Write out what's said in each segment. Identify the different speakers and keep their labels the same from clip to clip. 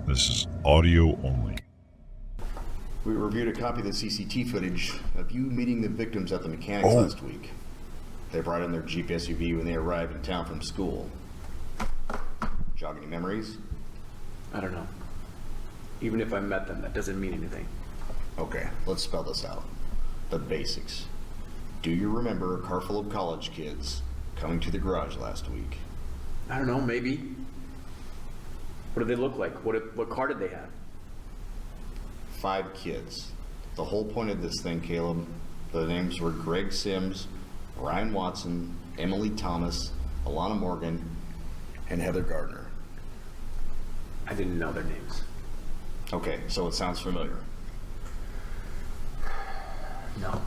Speaker 1: This is audio only.
Speaker 2: We reviewed a copy of the CCTV footage of you meeting the victims at the mechanics last week. They brought in their Jeep SUV when they arrived in town from school. Jog any memories?
Speaker 3: I don't know. Even if I met them, that doesn't mean anything.
Speaker 2: Okay, let's spell this out. The basics. Do you remember a car full of college kids coming to the garage last week?
Speaker 3: I don't know, maybe. What did they look like? What car did they have?
Speaker 2: 5 kids. The whole point of this thing, Caleb, the names were Greg Sims, Ryan Watson, Emily Thomas, Alana Morgan, and Heather Gardner.
Speaker 3: I didn't know their names.
Speaker 2: Okay, so it sounds familiar.
Speaker 3: No.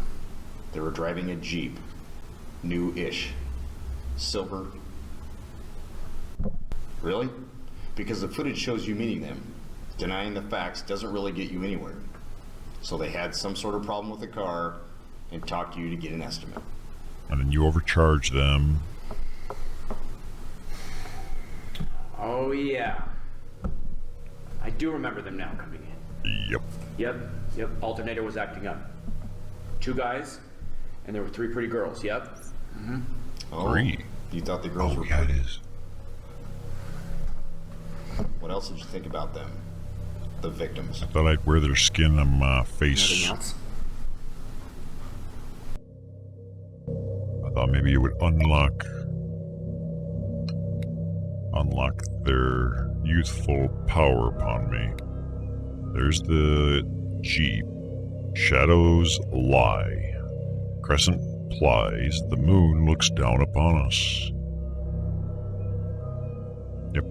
Speaker 2: They were driving a Jeep. New-ish. Silver. Really? Because the footage shows you meeting them. Denying the facts doesn't really get you anywhere. So they had some sort of problem with the car and talked to you to get an estimate.
Speaker 1: And then you overcharge them.
Speaker 3: Oh, yeah. I do remember them now coming in. Yep. Alternator was acting up. 2 guys, and there were 3 pretty girls, yep. Mm-hmm.
Speaker 2: Oh,
Speaker 1: 3?
Speaker 2: You thought the girls were
Speaker 1: yeah,
Speaker 2: pretty?
Speaker 1: it is.
Speaker 2: What else did you think about them? The victims.
Speaker 1: I thought I'd wear their skin on my face.
Speaker 3: Nothing else?
Speaker 1: I thought maybe it would unlock their youthful power upon me. There's the Jeep. Shadows lie. Crescent plies. The moon looks down upon us. Yep.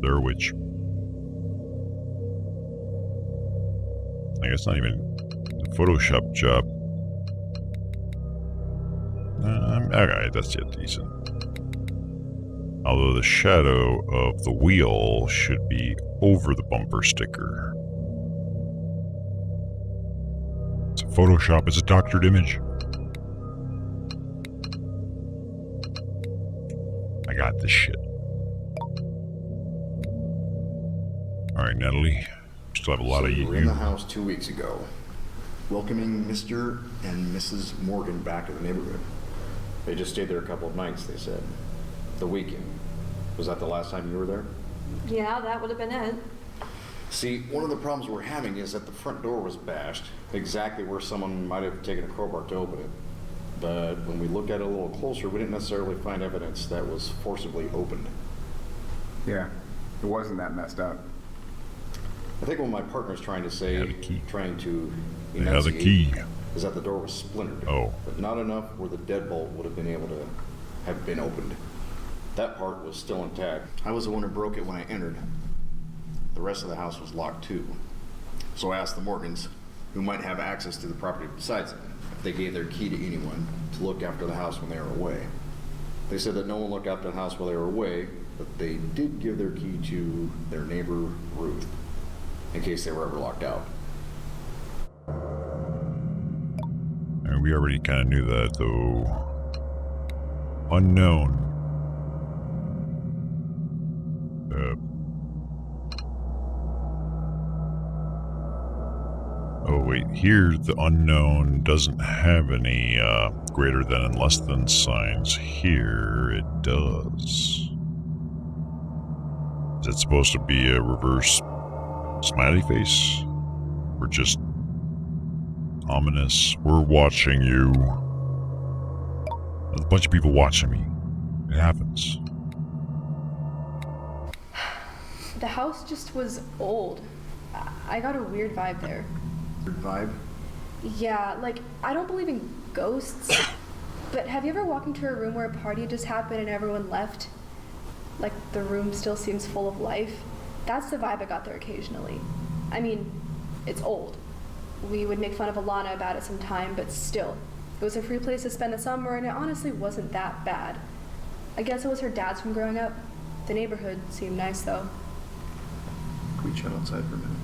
Speaker 1: They're a witch. I guess not even a Photoshop job. Alright, that's yet decent. Although the shadow of the wheel should be over the bumper sticker. It's a Photoshop, it's a doctored image. I got this shit. Alright, Natalie. Still have a lot of
Speaker 2: You
Speaker 1: you.
Speaker 2: were in the house 2 weeks ago, welcoming Mr. and Mrs. Morgan back to the neighborhood. They just stayed there a couple of nights, they said. The weekend. Was that the last time you were there?
Speaker 4: Yeah, that would have been it.
Speaker 2: See, one of the problems we're having is that the front door was bashed, exactly where someone might have taken a crowbar to open it. But when we looked at it a little closer, we didn't necessarily find evidence that was forcibly opened.
Speaker 5: Yeah, it wasn't that messed up.
Speaker 2: I think what my partner's trying to say,
Speaker 1: They had a key.
Speaker 2: trying to
Speaker 1: They had the
Speaker 2: enunciate,
Speaker 1: key.
Speaker 2: is that the door was splintered.
Speaker 1: Oh.
Speaker 2: But not enough where the deadbolt would have been able to have been opened. That part was still intact. I was the one who broke it when I entered. The rest of the house was locked too. So I asked the Morgans, who might have access to the property besides them, if they gave their key to anyone to look after the house when they were away. They said that no one looked after the house while they were away, but they did give their key to their neighbor, Ruth, in case they were ever locked out.
Speaker 1: And we already kind of knew that, though. Unknown. Oh wait, here the unknown doesn't have any greater than and less than signs. Here it does. Is it supposed to be a reverse smiley face? Or just ominous? We're watching you. There's a bunch of people watching me. It happens.
Speaker 4: The house just was old. I got a weird vibe there.
Speaker 2: Weird vibe?
Speaker 4: Yeah, like, I don't believe in ghosts, but have you ever walked into a room where a party just happened and everyone left? Like, the room still seems full of life? That's the vibe I got there occasionally. I mean, it's old. We would make fun of Alana about it sometime, but still. It was a free place to spend the summer, and it honestly wasn't that bad. I guess it was her dad's from growing up. The neighborhood seemed nice, though.
Speaker 2: Can we chat outside for a minute?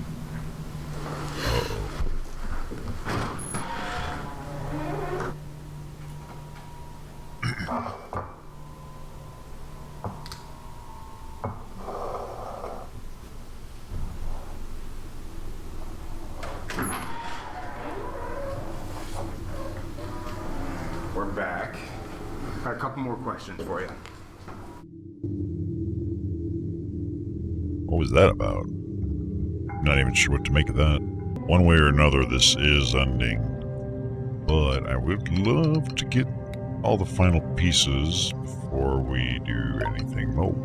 Speaker 5: couple more questions for you.
Speaker 1: What was that about? Not even sure what to make of that. One way or another, this is ending. But I would love to get all the final pieces before we do anything more.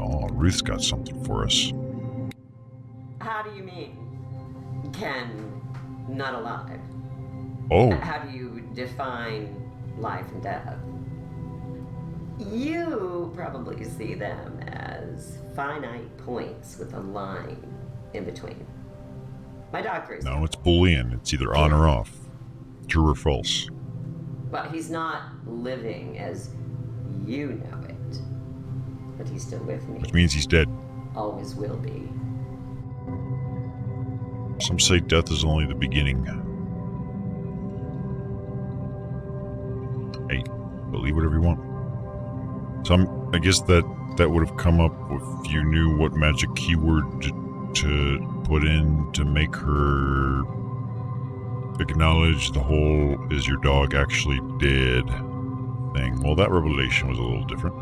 Speaker 1: Oh, Ruth's got something for us.
Speaker 6: How do you mean? Ken, not alive?
Speaker 1: Oh,
Speaker 6: How do you define life and death? You probably see them as finite points with a line in between. My doctor is.
Speaker 1: no, it's Boolean. It's either on or off. True or false.
Speaker 6: But he's not living as you know it. But he's still with me.
Speaker 1: Which means he's dead.
Speaker 6: Always will be.
Speaker 1: Some say death is only the beginning. Hey, believe whatever you want. So I guess that would have come up if you knew what magic keyword to put in to make her acknowledge the whole "is your dog actually dead" thing. Well, that revelation was a little different.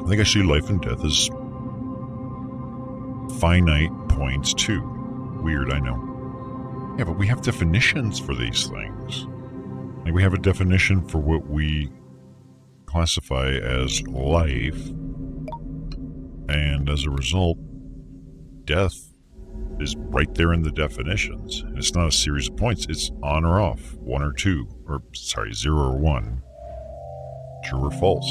Speaker 1: I think I see life and death as finite points too. Weird, I know. Yeah, but we have definitions for these things. Like we have a definition for what we classify as life, and as a result, death is right there in the definitions. And it's not a series of points, it's on or off, 1 or 2, or sorry, 0 or 1, true or false.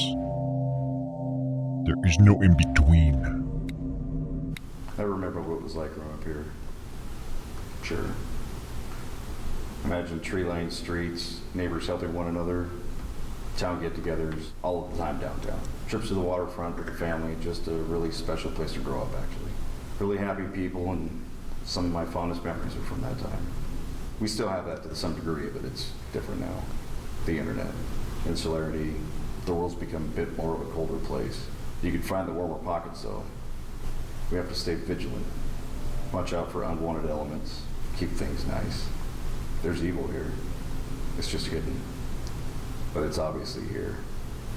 Speaker 1: There is no in between.
Speaker 2: I remember what it was like growing up here. Sure. Imagine tree-lined streets, neighbors helping one another, town get-togethers, all of the time downtown. Trips to the waterfront with the family, just a really special place to grow up, actually. Really happy people, and some of my fondest memories are from that time. We still have that to some degree, but it's different now. The internet, insularity, the world's become a bit more of a colder place. You can find the warmer pockets, though. We have to stay vigilant. Watch out for unwanted elements. Keep things nice. There's evil here. It's just hidden. But it's obviously here.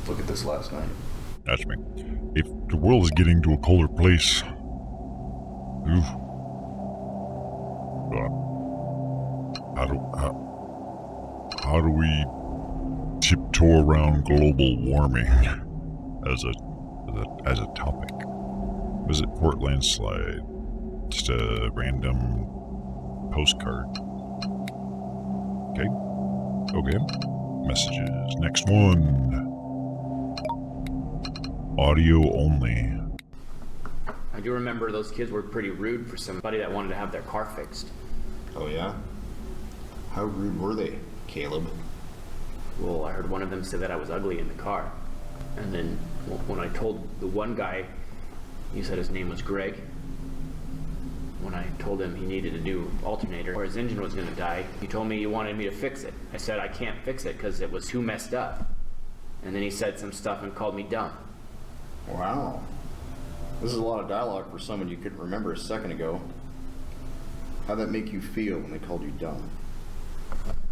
Speaker 2: Look at this last night.
Speaker 1: That's me. If the world is getting to a colder place, oof. How do we tiptoe around global warming as a topic? Was it Portland Slide? Just a random postcard. Okay. Messages. Next one. Audio only.
Speaker 3: I do remember those kids were pretty rude for somebody that wanted to have their car fixed.
Speaker 2: Oh, yeah? How rude were they, Caleb?
Speaker 3: Well, I heard one of them say that I was ugly in the car. And then when I told the one guy, he said his name was Greg. When I told him he needed a new alternator or his engine was going to die, he told me he wanted me to fix it. I said I can't fix it because it was too messed up. And then he said some stuff and called me dumb.
Speaker 2: Wow. This is a lot of dialogue for someone you couldn't remember a second ago. How'd that make you feel when they called you dumb?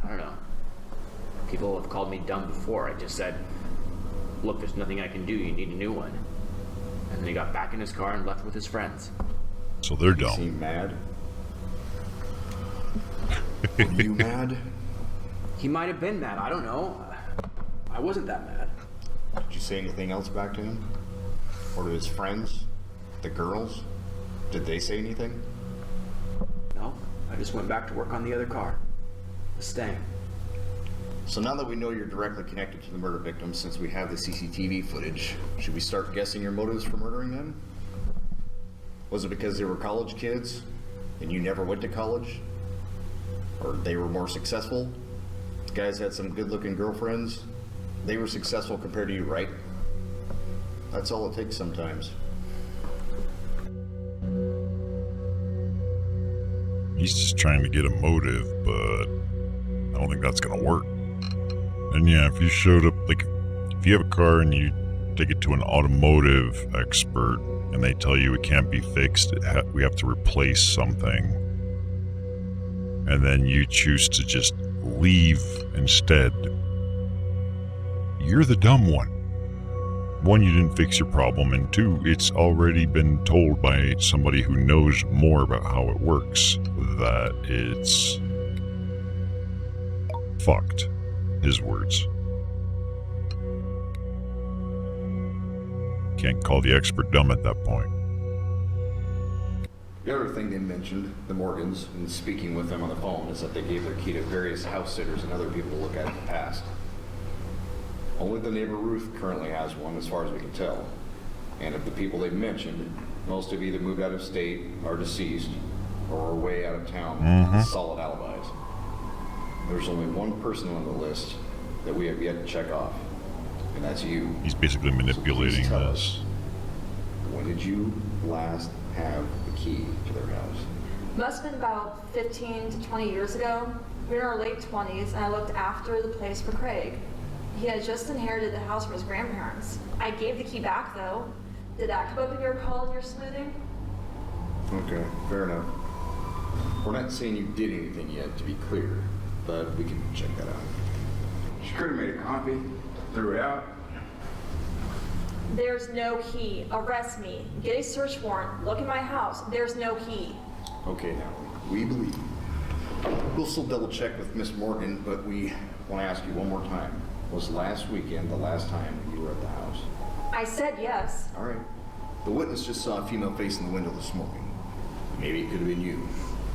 Speaker 3: I don't know. People have called me dumb before. I just said, look, there's nothing I can do. You need a new one. And then he got back in his car and left with his friends.
Speaker 1: So they're
Speaker 2: You
Speaker 1: dumb.
Speaker 2: seem mad. Were you mad?
Speaker 3: He might have been mad. I don't know. I wasn't that mad.
Speaker 2: Did you say anything else back to him? Or to his friends? The girls? Did they say anything?
Speaker 3: No, I just went back to work on the other car. The Stang.
Speaker 2: So now that we know you're directly connected to the murder victims, since we have the CCTV footage, should we start guessing your motives for murdering them? Was it because they were college kids and you never went to college? Or they were more successful? The guys had some good-looking girlfriends. They were successful compared to you, right? That's all it takes sometimes.
Speaker 1: He's just trying to get a motive, but I don't think that's gonna work. And yeah, if you showed up, like, if you have a car and you take it to an automotive expert and they tell you it can't be fixed, we have to replace something, and then you choose to just leave instead. You're the dumb one. One, you didn't fix your problem, and two, it's already been told by somebody who knows more about how it works that it's fucked. His words. Can't call the expert dumb at that point.
Speaker 2: The other thing they mentioned, the Morgans, in speaking with them on the phone, is that they gave their key to various house sitters and other people to look at in the past. Only the neighbor Ruth currently has one, as far as we can tell. And of the people they mentioned, most have either moved out of state, are deceased, or are way out of town with solid alibis. There's only one person on the list that we have yet to check off, and that's you.
Speaker 1: He's basically manipulating
Speaker 2: So please tell
Speaker 1: this.
Speaker 2: us, when did you last have the key to their house?
Speaker 7: Must have been about 15 to 20 years ago. We were in our late 20s, and I looked after the place for Craig. He had just inherited the house from his grandparents. I gave the key back, though. Did that come up in your call and your sleuthing?
Speaker 2: Okay, fair enough. We're not saying you did anything yet, to be clear, but we can check that out.
Speaker 5: She could have made a copy, threw it out.
Speaker 7: There's no key. Arrest me. Get a search warrant. Look in my house. There's no key.
Speaker 2: Okay, now, we believe. We'll still double check with Miss Morgan, but we want to ask you one more time. Was last weekend the last time you were at the house?
Speaker 7: I said yes.
Speaker 2: All right. The witness just saw a female face in the window this morning. Maybe it could have been you,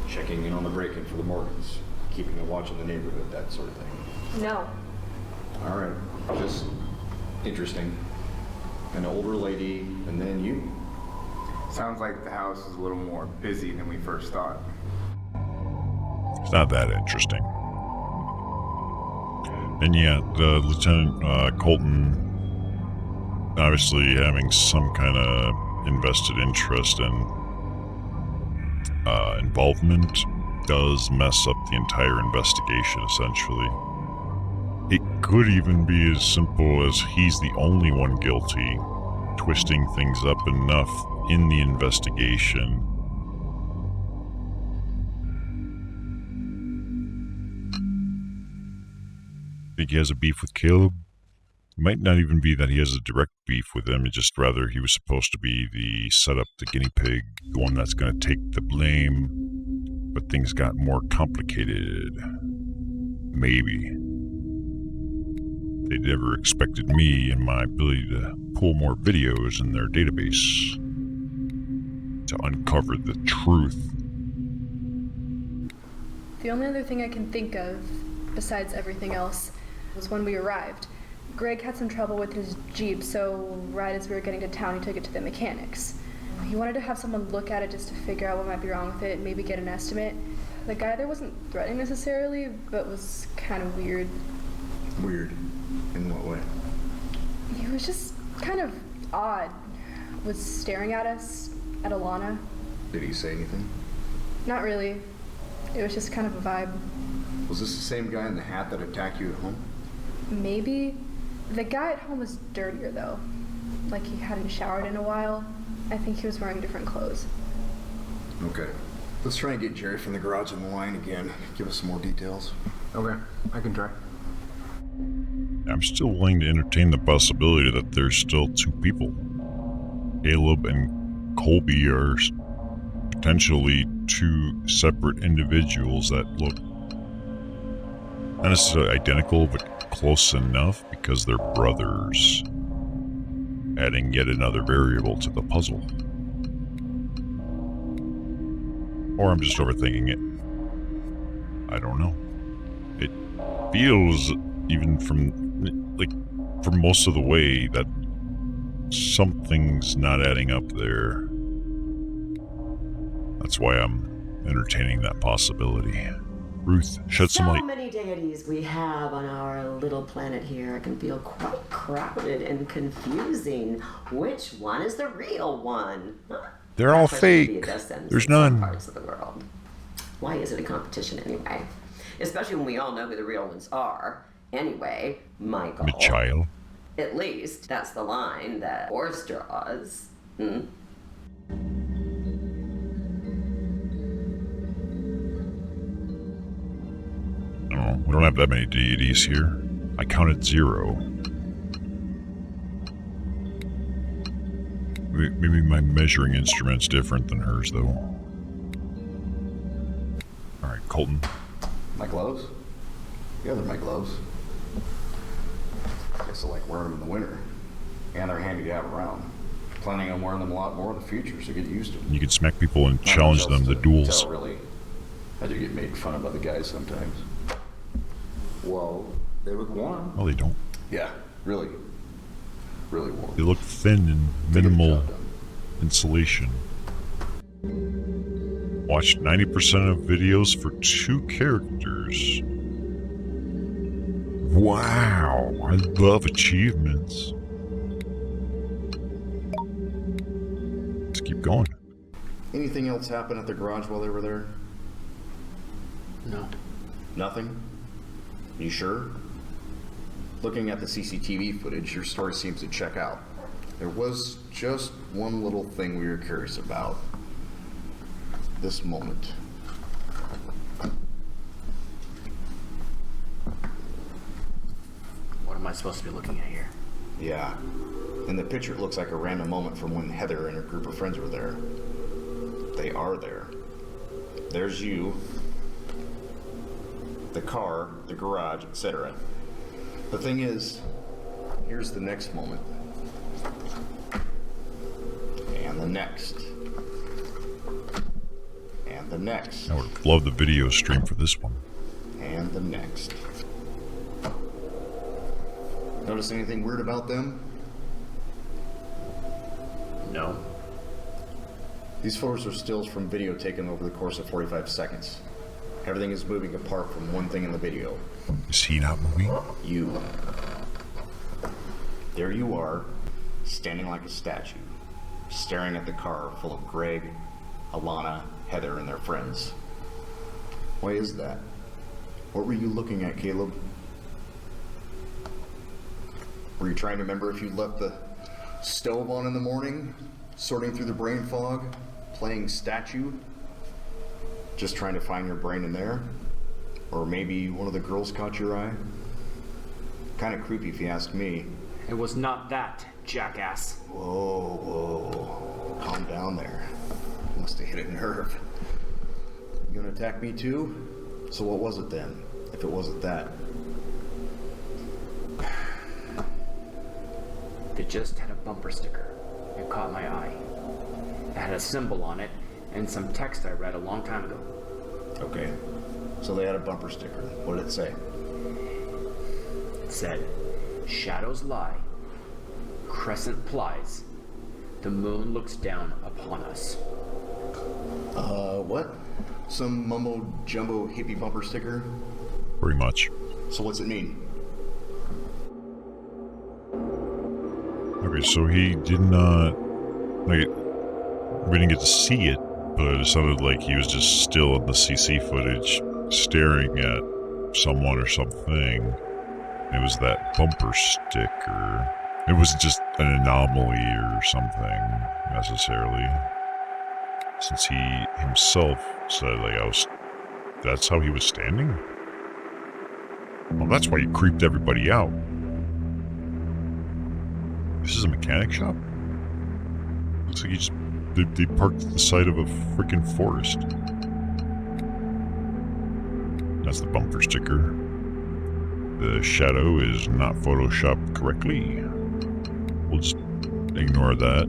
Speaker 2: checking in on the break-in for the Morgans, keeping a watch in the neighborhood, that sort of thing.
Speaker 7: No.
Speaker 2: All right. Just interesting. An older lady, and then you.
Speaker 5: Sounds like the house is a little more busy than we first thought.
Speaker 1: It's not that interesting. And yeah, the Lieutenant Colton, obviously having some kind of invested interest and involvement, does mess up the entire investigation, essentially. It could even be as simple as he's the only one guilty, twisting things up enough in the investigation. Think he has a beef with Caleb? It might not even be that he has a direct beef with him, it's just rather he was supposed to be the setup, the guinea pig, the one that's going to take the blame, but things got more complicated. Maybe. They never expected me and my ability to pull more videos in their database to uncover the truth.
Speaker 4: The only other thing I can think of, besides everything else, was when we arrived. Greg had some trouble with his Jeep, so right as we were getting to town, he took it to the mechanics. He wanted to have someone look at it just to figure out what might be wrong with it, maybe get an estimate. The guy there wasn't threatening necessarily, but was kind of weird.
Speaker 2: Weird. In what way?
Speaker 4: He was just kind of odd. Was staring at us, at Alana.
Speaker 2: Did he say anything?
Speaker 4: Not really. It was just kind of a vibe.
Speaker 2: Was this the same guy in the hat that attacked you at home?
Speaker 4: Maybe. The guy at home was dirtier, though. Like he hadn't showered in a while. I think he was wearing different clothes.
Speaker 2: Okay. Let's try and get Jerry from the garage on the line again. Give us some more details.
Speaker 5: Okay, I can try.
Speaker 1: I'm still willing to entertain the possibility that there's still two people. Caleb and Colby are potentially two separate individuals that look not necessarily identical, but close enough because they're brothers, adding yet another variable to the puzzle. Or I'm just overthinking it. I don't know. It feels, even from most of the way, that something's not adding up there. That's why I'm entertaining that possibility. Ruth, shed some light.
Speaker 6: So many deities we have on our little planet here. It can feel quite crowded and confusing. Which one is the real one? Huh?
Speaker 1: They're all
Speaker 6: That question
Speaker 1: fake.
Speaker 6: does sense
Speaker 1: There's
Speaker 6: in some
Speaker 1: none.
Speaker 6: parts of the world. Why is it a competition anyway? Especially when we all know who the real ones are. Anyway, Michael.
Speaker 1: Michael.
Speaker 6: At least that's the line that Force draws. Hmm?
Speaker 1: I don't know. We don't have that many deities here. I counted 0. Maybe my measuring instrument's different than hers, though. Alright, Colton.
Speaker 2: My gloves? Yeah, they're my gloves. I guess I like wearing them in the winter. And they're handy to have around. Planning on wearing them a lot more in the future, so get used to them.
Speaker 1: You can smack people and
Speaker 2: Not
Speaker 1: challenge
Speaker 2: much
Speaker 1: them
Speaker 2: else
Speaker 1: to duels.
Speaker 2: tell, really. I do get made fun of by the guys sometimes.
Speaker 5: Well, they look warm.
Speaker 1: Well, they don't.
Speaker 2: Yeah, really. Really warm.
Speaker 1: They look thin and
Speaker 2: They get the
Speaker 1: minimal
Speaker 2: job done.
Speaker 1: insulation. Watched 90% of videos for 2 characters. Wow, I love achievements. Let's keep going.
Speaker 2: Anything else happen at the garage while they were there?
Speaker 3: No.
Speaker 2: Nothing? You sure? Looking at the CCTV footage, your story seems to check out. There was just one little thing we were curious about. This moment.
Speaker 3: What am I supposed to be looking at here?
Speaker 2: Yeah. In the picture, it looks like a random moment from when Heather and her group of friends were there. They are there. There's you, the car, the garage, etc. The thing is, here's the next moment. And the next. And the next.
Speaker 1: I would have loved the video stream for this one.
Speaker 2: And the next. Notice anything weird about them?
Speaker 3: No.
Speaker 2: These photos are stills from video taken over the course of 45 seconds. Everything is moving apart from one thing in the video.
Speaker 1: Is he not moving?
Speaker 2: You. There you are, standing like a statue, staring at the car full of Greg, Alana, Heather, and their friends. Why is that? What were you looking at, Caleb? Were you trying to remember if you left the stove on in the morning, sorting through the brain fog, playing statue? Just trying to find your brain in there? Or maybe one of the girls caught your eye? Kind of creepy if you ask me.
Speaker 3: It was not that, jackass.
Speaker 2: Whoa, whoa. Calm down there. Must have hit a nerve. You gonna attack me too? So what was it then, if it wasn't that?
Speaker 3: They just had a bumper sticker. It caught my eye. It had a symbol on it and some text I read a long time ago.
Speaker 2: Okay. So they had a bumper sticker. What did it say?
Speaker 3: It said, "Shadows lie. Crescent plies. The moon looks down upon us."
Speaker 2: What? Some mumbo jumbo hippie bumper sticker?
Speaker 1: Pretty much.
Speaker 2: So what's it mean?
Speaker 1: Okay, so he did not... Like, we didn't get to see it, but it sounded like he was just still in the CC footage, staring at someone or something. It was that bumper sticker. It wasn't just an anomaly or something, necessarily. Since he himself said, like, that's how he was standing? Well, that's why he creeped everybody out. This is a mechanic shop? Looks like they parked at the side of a freaking forest. That's the bumper sticker. The shadow is not photoshopped correctly. We'll just ignore that.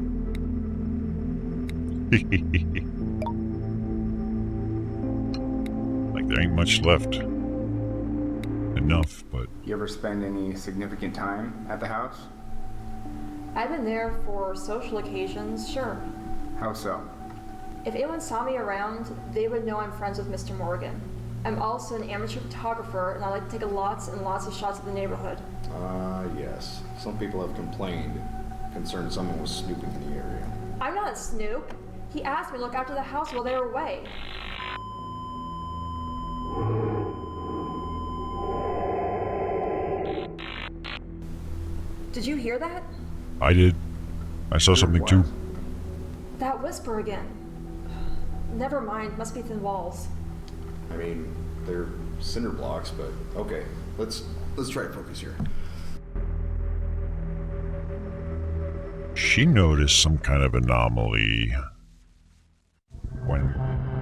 Speaker 1: Like, there ain't much left. Enough, but...
Speaker 5: You ever spend any significant time at the house?
Speaker 7: I've been there for social occasions, sure.
Speaker 5: How so?
Speaker 7: If anyone saw me around, they would know I'm friends with Mr. Morgan. I'm also an amateur photographer, and I like to take lots and lots of shots of the neighborhood.
Speaker 2: Yes. Some people have complained, concerned someone was snooping in the area.
Speaker 7: I'm not a snoop. He asked me to look after the house while they were away. Did you hear that?
Speaker 1: I did. I saw something too.
Speaker 7: That whisper again. Never mind, must be thin walls.
Speaker 2: I mean, they're cinder blocks, but okay. Let's try to focus here.
Speaker 1: She noticed some kind of anomaly when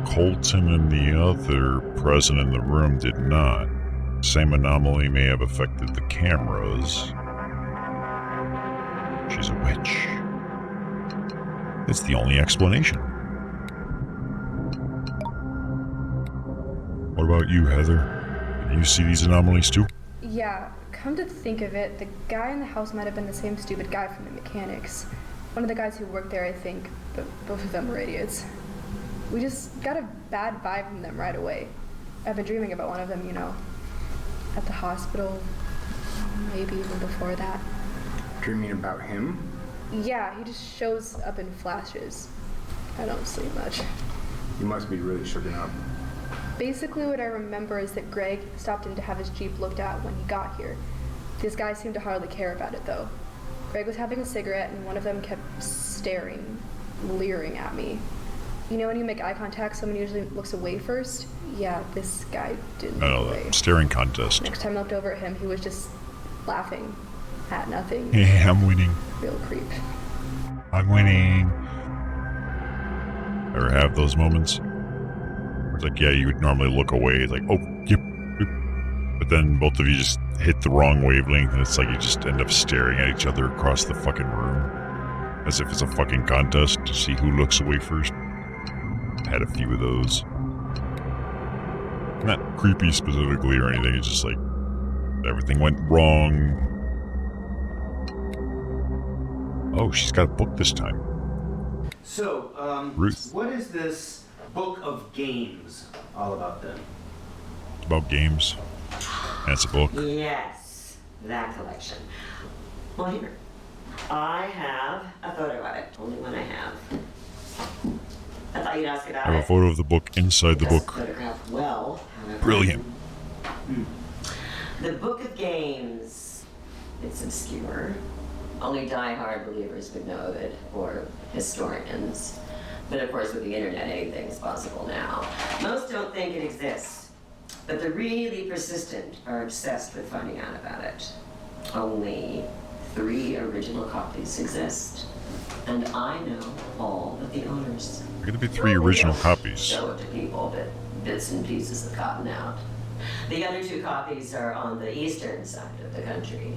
Speaker 1: Colton and the other present in the room did not. Same anomaly may have affected the cameras. She's a witch. It's the only explanation. What about you, Heather? Did you see these anomalies too?
Speaker 4: Yeah, come to think of it, the guy in the house might have been the same stupid guy from the mechanics. One of the guys who worked there, I think, but both of them were idiots. We just got a bad vibe from them right away. I've been dreaming about one of them, you know, at the hospital, maybe even before that.
Speaker 5: Dreaming about him?
Speaker 4: Yeah, he just shows up in flashes. I don't sleep much.
Speaker 5: You must be really shooken up.
Speaker 4: Basically what I remember is that Greg stopped in to have his Jeep looked at when he got here. These guys seemed to hardly care about it though. Greg was having a cigarette and one of them kept staring, leering at me. You know when you make eye contact, someone usually looks away first? Yeah, this guy didn't
Speaker 1: I know
Speaker 4: look away.
Speaker 1: that. Staring contest.
Speaker 4: Next time I looked over at him, he was just laughing at nothing.
Speaker 1: Yeah, I'm winning.
Speaker 4: Real creep.
Speaker 1: I'm winning. Ever have those moments? Where it's like, yeah, you would normally look away. It's like, oh, yep, yep. But then both of you just hit the wrong wavelength, and it's like you just end up staring at each other across the fucking room. As if it's a fucking contest to see who looks away first. Had a few of those. Not creepy specifically or anything, it's just like everything went wrong. Oh, she's got a book this time.
Speaker 8: So,
Speaker 1: Ruth.
Speaker 8: what is this book of games all about then?
Speaker 1: About games. That's a book.
Speaker 6: Yes, that collection. Well, here. I have a photo of it. Only one I have. I thought you'd ask about
Speaker 1: I have a
Speaker 6: it.
Speaker 1: photo of the book inside the
Speaker 6: It doesn't
Speaker 1: book.
Speaker 6: photograph well, however.
Speaker 1: Brilliant.
Speaker 6: The Book of Games. It's obscure. Only die-hard believers would know of it, or historians. But of course, with the internet, anything's possible now. Most don't think it exists, but the really persistent are obsessed with finding out about it. Only 3 original copies exist, and I know all of the owners.
Speaker 1: There are going to be 3 original copies.
Speaker 6: Show it to people, but bits and pieces have gotten out. The other 2 copies are on the eastern side of the country.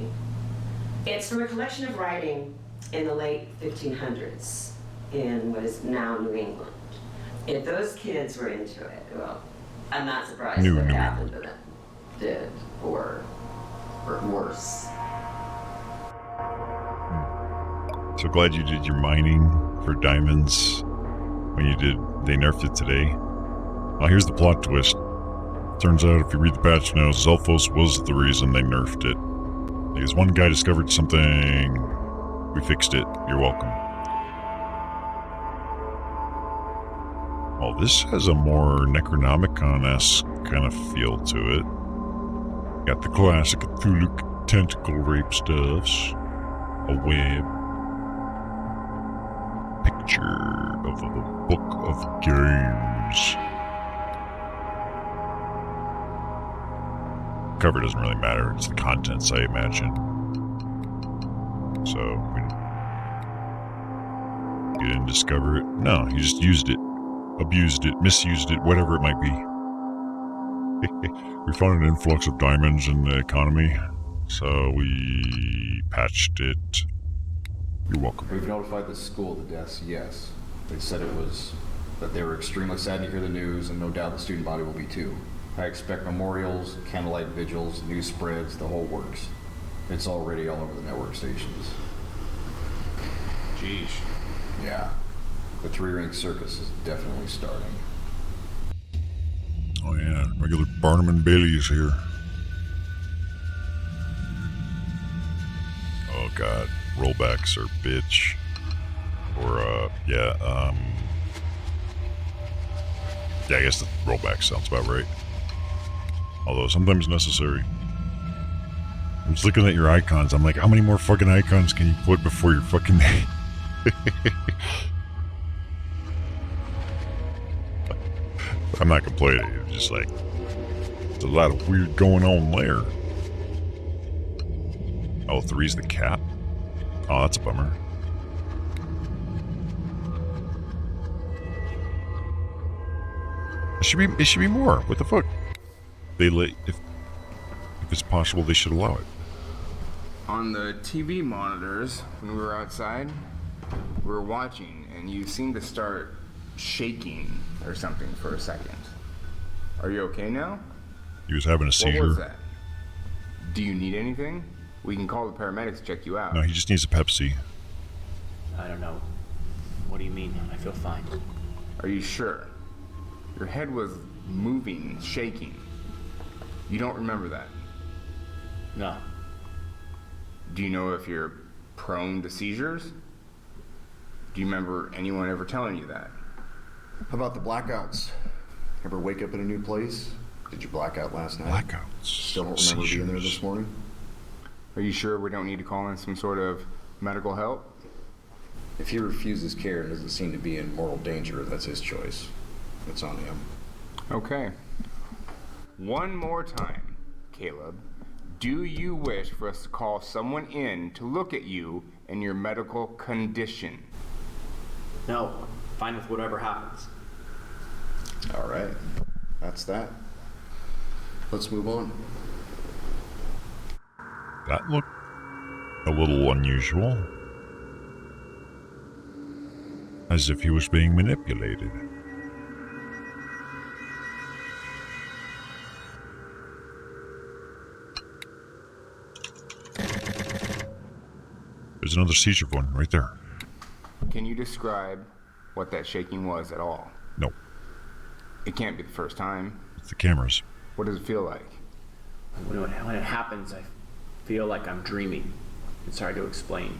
Speaker 6: It's from a collection of writing in the late 1500s in what is now New England. If those kids were into it, well, I'm not surprised
Speaker 1: New
Speaker 6: what
Speaker 1: England.
Speaker 6: happened to them. Did, or worse.
Speaker 1: So glad you did your mining for diamonds when you did. They nerfed it today. Well, here's the plot twist. Turns out if you read the patch notes, Zelphos was the reason they nerfed it. Because one guy discovered something. We fixed it. You're welcome. Well, this has a more Necronomicon-esque kind of feel to it. Got the classic Cthulhu tentacle rape stuffs. A web. Picture of a book of games. Cover doesn't really matter, it's the contents, I imagine. So, you didn't discover it? No, you just used it, abused it, misused it, whatever it might be. We found an influx of diamonds in the economy, so we patched it. You're welcome.
Speaker 2: We've notified the school of the deaths, yes. They said that they were extremely sad to hear the news, and no doubt the student body will be too. I expect memorials, candlelight vigils, news spreads, the whole works. It's already all over the network stations.
Speaker 5: Jeez.
Speaker 2: Yeah. The 3-ring circus is definitely starting.
Speaker 1: Oh yeah, regular Barnum and Bailey is here. Oh god, rollbacks are bitch. Or yeah, I guess the rollback sounds about right. Although sometimes necessary. I'm just looking at your icons. I'm like, how many more fucking icons can you put before your fucking name? I'm not complaining. It's just like, There's a lot of weird going on there. Oh, 3's the cat? Oh, that's a bummer. It should be more. What the fuck? If it's possible, they should allow it.
Speaker 5: On the TV monitors, when we were outside, we were watching, and you seemed to start shaking or something for a second. Are you okay now?
Speaker 1: He was having a seizure.
Speaker 5: What was that? Do you need anything? We can call the paramedics to check you out.
Speaker 1: No, he just needs a Pepsi.
Speaker 3: I don't know. What do you mean? I feel fine.
Speaker 5: Are you sure? Your head was moving, shaking. You don't remember that?
Speaker 3: No.
Speaker 5: Do you know if you're prone to seizures? Do you remember anyone ever telling you that?
Speaker 2: How about the blackouts? Ever wake up in a new place? Did you black out last night?
Speaker 1: Blackouts.
Speaker 2: Still don't remember being there this morning?
Speaker 5: Are you sure we don't need to call in some sort of medical help?
Speaker 2: If he refuses care and doesn't seem to be in mortal danger, that's his choice. It's on him.
Speaker 5: Okay. One more time, Caleb. Do you wish for us to call someone in to look at you and your medical condition?
Speaker 3: No. Fine with whatever happens.
Speaker 2: All right. That's that. Let's move on.
Speaker 1: That looked a little unusual. As if he was being manipulated. There's another seizure one right there.
Speaker 5: Can you describe what that shaking was at all?
Speaker 1: No,
Speaker 5: It can't be the first time.
Speaker 1: it's the cameras.
Speaker 5: What does it feel like?
Speaker 3: When it happens, I feel like I'm dreaming. It's hard to explain.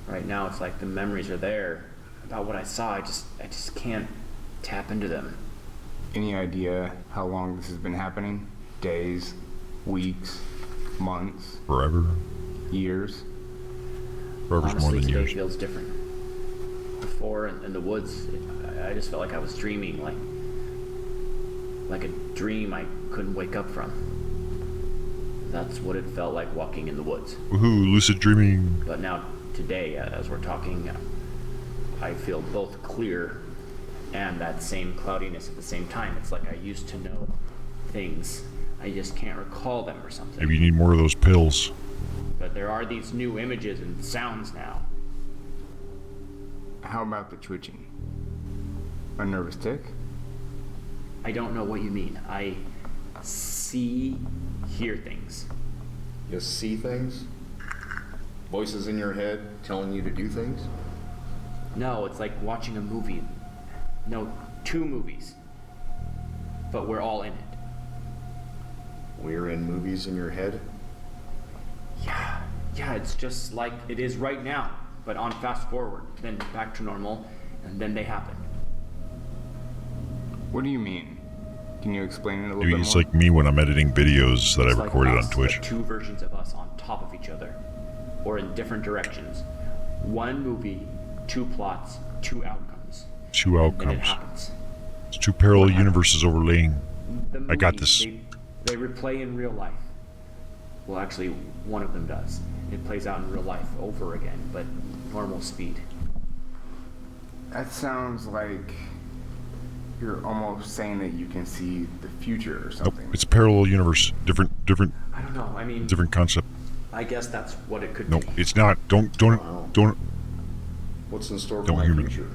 Speaker 3: Right now, it's like the memories are there about what I saw. I just can't tap into them.
Speaker 5: Any idea how long this has been happening? Days, weeks, months,
Speaker 1: Forever.
Speaker 5: years?
Speaker 1: Forever's more
Speaker 3: Honestly,
Speaker 1: than
Speaker 3: today
Speaker 1: years.
Speaker 3: feels different. Before, in the woods, I just felt like I was dreaming, like a dream I couldn't wake up from. That's what it felt like walking in the woods.
Speaker 1: Woohoo, lucid dreaming.
Speaker 3: But now, today, as we're talking, I feel both clear and that same cloudiness at the same time. It's like I used to know things. I just can't recall them or something.
Speaker 1: Maybe you need more of those pills.
Speaker 3: But there are these new images and sounds now.
Speaker 5: How about the twitching? A nervous tick?
Speaker 3: I don't know what you mean. I hear things.
Speaker 2: You see things? Voices in your head telling you to do things?
Speaker 3: No, it's like watching a movie. No, 2 movies. But we're all in it.
Speaker 2: We're in movies in your head?
Speaker 3: Yeah, it's just like it is right now, but on fast forward, then back to normal, and then they happen.
Speaker 5: What do you mean? Can you explain it a little
Speaker 1: Maybe
Speaker 5: bit
Speaker 1: it's
Speaker 5: more?
Speaker 1: like me when I'm editing videos that
Speaker 3: It's
Speaker 1: I
Speaker 3: like
Speaker 1: recorded
Speaker 3: us,
Speaker 1: on Twitch.
Speaker 3: like 2 versions of us on top of each other, or in different directions. 1 movie, 2 plots, 2 outcomes.
Speaker 1: 2
Speaker 3: And it
Speaker 1: outcomes.
Speaker 3: happens.
Speaker 1: It's 2 parallel
Speaker 3: What happened?
Speaker 1: universes overlaying.
Speaker 3: The
Speaker 1: I got
Speaker 3: movies,
Speaker 1: this.
Speaker 3: They replay in real life. Well, actually, one of them does. It plays out in real life over again, but normal speed.
Speaker 5: That sounds like you're almost saying that you can see the future or
Speaker 1: Nope,
Speaker 5: something.
Speaker 1: it's a parallel universe. Different
Speaker 3: I don't know. I mean,
Speaker 1: concept.
Speaker 3: I guess that's what it could
Speaker 1: No,
Speaker 3: be.
Speaker 1: it's not. Don't.
Speaker 2: What's in store for
Speaker 1: Don't
Speaker 2: my
Speaker 1: hear me.
Speaker 2: future?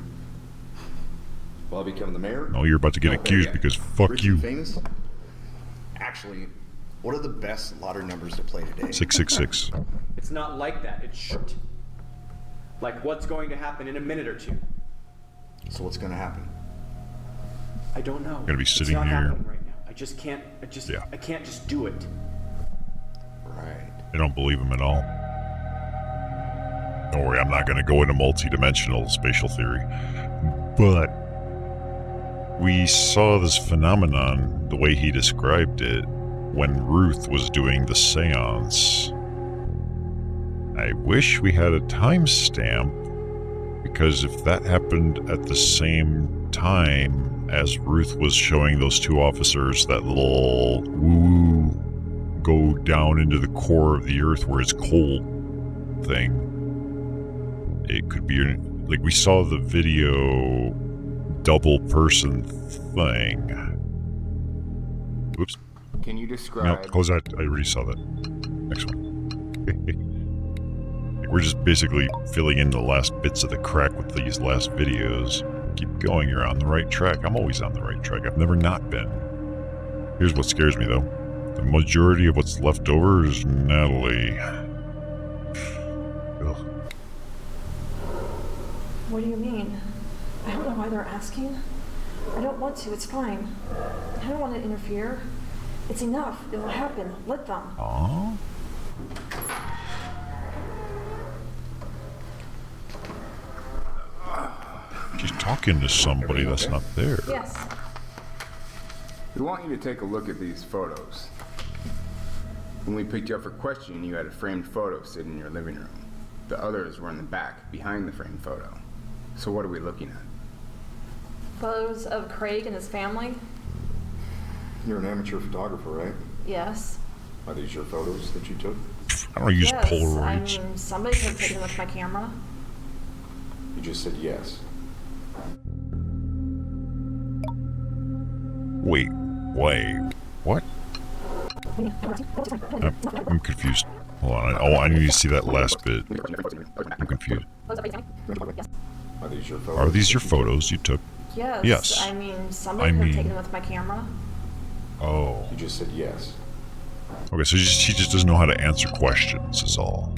Speaker 2: Will I become the mayor?
Speaker 1: No, you're about to get
Speaker 2: No,
Speaker 1: accused
Speaker 2: yeah.
Speaker 1: because fuck
Speaker 2: Rich
Speaker 1: you.
Speaker 2: and famous? Actually, what are the best lottery numbers to play today?
Speaker 1: 666.
Speaker 3: It's not like that. It's short. Like what's going to happen in a minute or 2.
Speaker 2: So what's going to happen?
Speaker 3: I don't know.
Speaker 1: Gonna be
Speaker 3: It's
Speaker 1: sitting
Speaker 3: not
Speaker 1: here.
Speaker 3: happening right now. I
Speaker 1: Yeah.
Speaker 3: I can't just do it.
Speaker 2: Right.
Speaker 1: I don't believe him at all. Don't worry, I'm not going to go into multi-dimensional spatial theory. But we saw this phenomenon, the way he described it, when Ruth was doing the seance. I wish we had a timestamp, because if that happened at the same time as Ruth was showing those two officers that little woo go down into the core of the earth where it's cold thing. It could be like we saw the video double person thing. Oops.
Speaker 5: Can you
Speaker 1: No,
Speaker 5: describe?
Speaker 1: close that. I already saw that. Next one. Like we're just basically filling in the last bits of the crack with these last videos. Keep going, you're on the right track. I'm always on the right track. I've never not been. Here's what scares me though. The majority of what's left over is Natalie. Ugh.
Speaker 7: What do you mean? I don't know why they're asking. I don't want to, it's fine. I don't want to interfere. It's enough. It will happen. Let them.
Speaker 1: Aww. She's talking to somebody that's not there.
Speaker 7: Yes.
Speaker 5: We want you to take a look at these photos. When we picked you up for questioning, you had a framed photo sitting in your living room. The others were in the back, behind the framed photo. So what are we looking at?
Speaker 7: Photos of Craig and his family?
Speaker 2: You're an amateur photographer, right?
Speaker 7: Yes.
Speaker 2: Are these your photos that you took?
Speaker 1: I don't use
Speaker 7: Yes. I
Speaker 1: Polaroids.
Speaker 7: mean, somebody could have taken them with my camera.
Speaker 2: You just said yes.
Speaker 1: Wait, what? I'm confused. Hold on. Oh, I need to see that last bit. I'm confused.
Speaker 2: Are these your photos?
Speaker 1: Are these your photos you took?
Speaker 7: Yes.
Speaker 1: Yes.
Speaker 7: I mean, somebody could have taken them with my camera.
Speaker 1: Oh.
Speaker 2: You just said yes.
Speaker 1: Okay, so she just doesn't know how to answer questions, is all.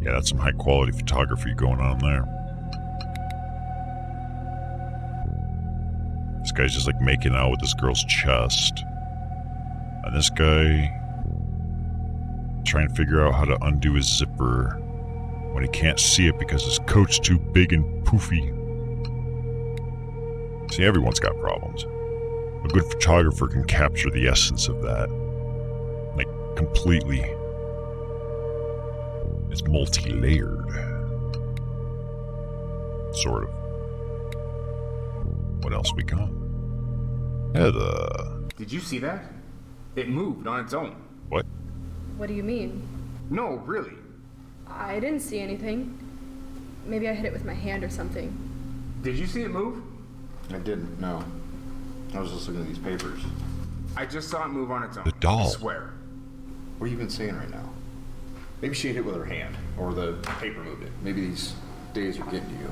Speaker 1: Yeah, that's some high quality photography going on there. This guy's just like making out with this girl's chest. And this guy trying to figure out how to undo his zipper when he can't see it because his coat's too big and poofy. See, everyone's got problems. A good photographer can capture the essence of that. Like, completely. It's multi-layered. Sort of. What else we got? Heather.
Speaker 5: Did you see that? It moved on its own.
Speaker 1: What?
Speaker 4: What do you mean?
Speaker 5: No, really.
Speaker 4: I didn't see anything. Maybe I hit it with my hand or something.
Speaker 5: Did you see it move?
Speaker 2: I didn't, no. I was just looking at these papers.
Speaker 5: I just saw it move on its own.
Speaker 1: The doll.
Speaker 5: I swear.
Speaker 2: What are you even saying right now? Maybe she hit it with her hand, or the paper moved it. Maybe these days are getting to you.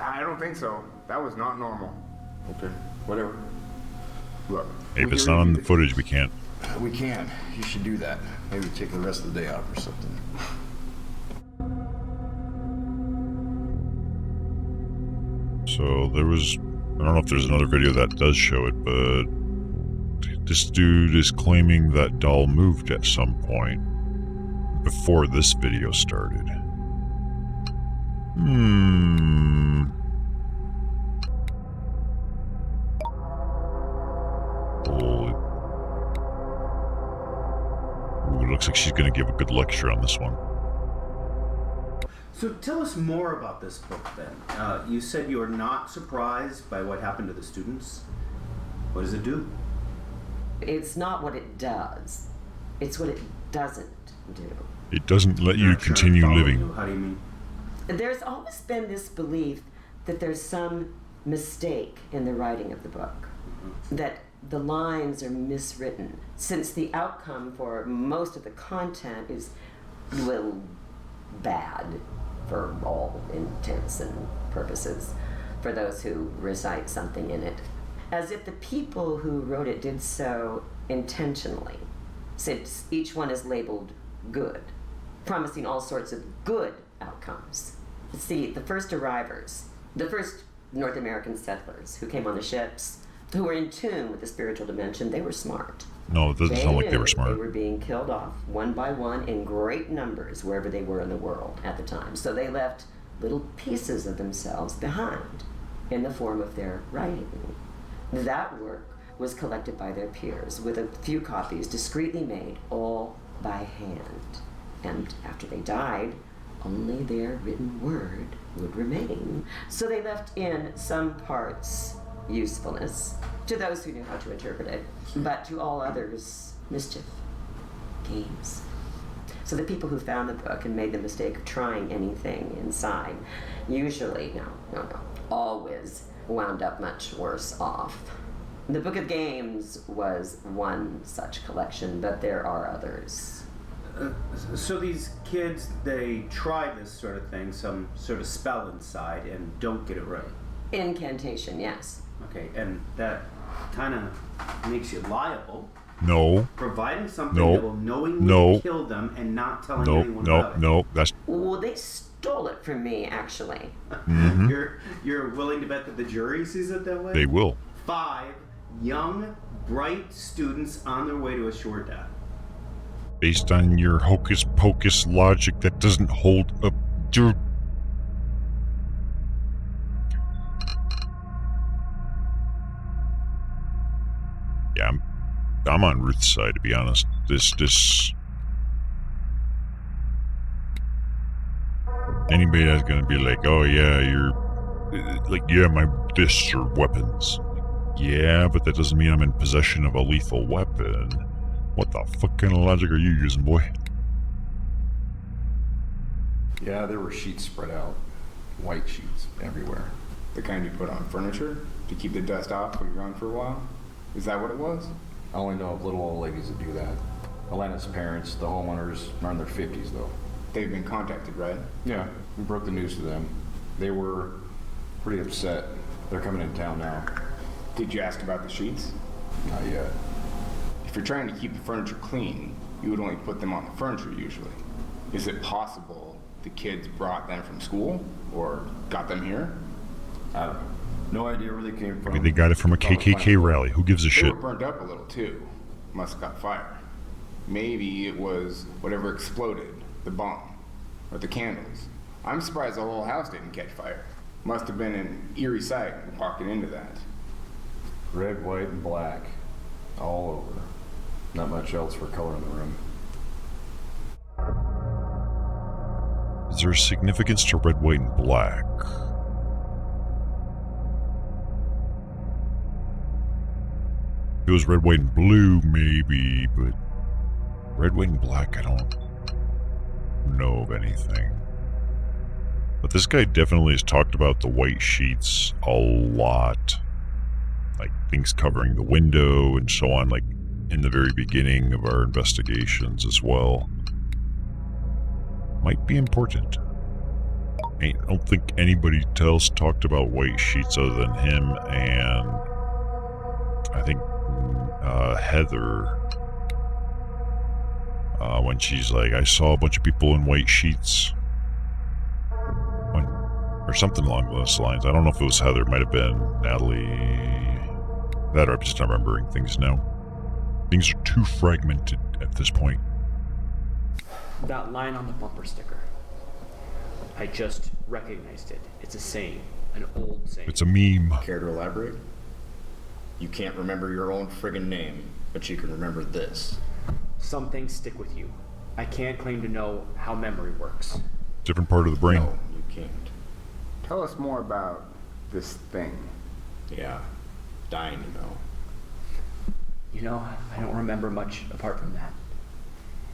Speaker 5: I don't think so. That was not normal.
Speaker 2: Okay, whatever.
Speaker 5: Look.
Speaker 1: Hey, if
Speaker 5: we
Speaker 1: it's
Speaker 5: can
Speaker 1: not on
Speaker 5: review
Speaker 1: the
Speaker 5: this.
Speaker 1: footage, we can't.
Speaker 2: We can. You should do that. Maybe take the rest of the day off or something.
Speaker 1: So there was, I don't know if there's another video that does show it, but this dude is claiming that doll moved at some point before this video started. Holy. Ooh, looks like she's gonna give a good lecture on this one.
Speaker 8: So tell us more about this book then. You said you are not surprised by what happened to the students. What does it do?
Speaker 6: It's not what it does. It's what it doesn't do.
Speaker 1: It doesn't let you
Speaker 8: Not sure I'm
Speaker 1: continue
Speaker 8: following
Speaker 1: living.
Speaker 8: you. How do you mean?
Speaker 6: There's always been this belief that there's some mistake in the writing of the book, that the lines are miswritten, since the outcome for most of the content is, well, bad for all intents and purposes for those who recite something in it. As if the people who wrote it did so intentionally, since each one is labeled good, promising all sorts of good outcomes. See, the first arrivers, the first North American settlers who came on the ships, who were in tune with the spiritual dimension, they were smart.
Speaker 1: No, it doesn't sound like they were
Speaker 6: knew
Speaker 1: smart.
Speaker 6: They were being killed off one by one in great numbers wherever they were in the world at the time. So they left little pieces of themselves behind in the form of their writing. That work was collected by their peers with a few copies discreetly made, all by hand. And after they died, only their written word would remain. So they left in some parts usefulness to those who knew how to interpret it, but to all others, mischief, games. So the people who found the book and made the mistake of trying anything inside usually, always wound up much worse off. The Book of Games was one such collection, but there are others.
Speaker 8: So these kids, they try this sort of thing, some sort of spell inside, and don't get it right.
Speaker 6: Incantation, yes.
Speaker 8: Okay, and that kind of makes you liable.
Speaker 1: No.
Speaker 8: Providing something
Speaker 1: No.
Speaker 8: that will knowingly
Speaker 1: No.
Speaker 8: kill them and not telling
Speaker 1: No,
Speaker 8: anyone
Speaker 1: no,
Speaker 8: about it.
Speaker 1: no. That's
Speaker 6: Well, they stole it from me, actually.
Speaker 8: You're willing to bet that the jury sees it that way?
Speaker 1: they will.
Speaker 8: 5 young, bright students on their way to a sure death.
Speaker 1: Based on your hocus pocus logic, that doesn't hold up. Yeah, I'm on Ruth's side, to be honest. This anybody that's gonna be like, oh yeah, my fists are weapons. Yeah, but that doesn't mean I'm in possession of a lethal weapon. What the fuck kind of logic are you using, boy?
Speaker 2: Yeah, there were sheets spread out. White sheets everywhere. The kind you put on furniture to keep the dust off when you're gone for a while? Is that what it was? I only know of little old ladies that do that. Alana's parents, the homeowners, are in their 50s though. They've been contacted, right? Yeah, we broke the news to them. They were pretty upset. They're coming in town now. Did you ask about the sheets? Not yet. If you're trying to keep the furniture clean, you would only put them on the furniture usually. Is it possible the kids brought them from school or got them here? I don't know. No idea where they came from.
Speaker 1: Maybe they got it from a KKK rally. Who gives a
Speaker 2: They
Speaker 1: shit?
Speaker 2: were burned up a little too. Must have got fire. Maybe it was whatever exploded, the bomb, or the candles. I'm surprised the whole house didn't catch fire. Must have been an eerie sight walking into that. Red, white, and black. All over. Not much else for color in the room.
Speaker 1: Is there significance to red, white, and black? If it was red, white, and blue, maybe, but red, white, and black, I don't know of anything. But this guy definitely has talked about the white sheets a lot. Like things covering the window and so on, like in the very beginning of our investigations as well. Might be important. I don't think anybody else talked about white sheets other than him and I think Heather. When she's like, I saw a bunch of people in white sheets. Or something along those lines. I don't know if it was Heather. It might have been Natalie. That or I'm just not remembering things now. Things are too fragmented at this point.
Speaker 3: That line on the bumper sticker. I just recognized it. It's a saying. An old saying.
Speaker 1: It's a meme.
Speaker 2: Care to elaborate? You can't remember your own friggin' name, but you can remember this.
Speaker 3: Some things stick with you. I can't claim to know how memory works.
Speaker 1: Different part of the brain.
Speaker 2: No, you can't.
Speaker 5: Tell us more about this thing.
Speaker 2: Yeah, dying to know.
Speaker 3: You know, I don't remember much apart from that.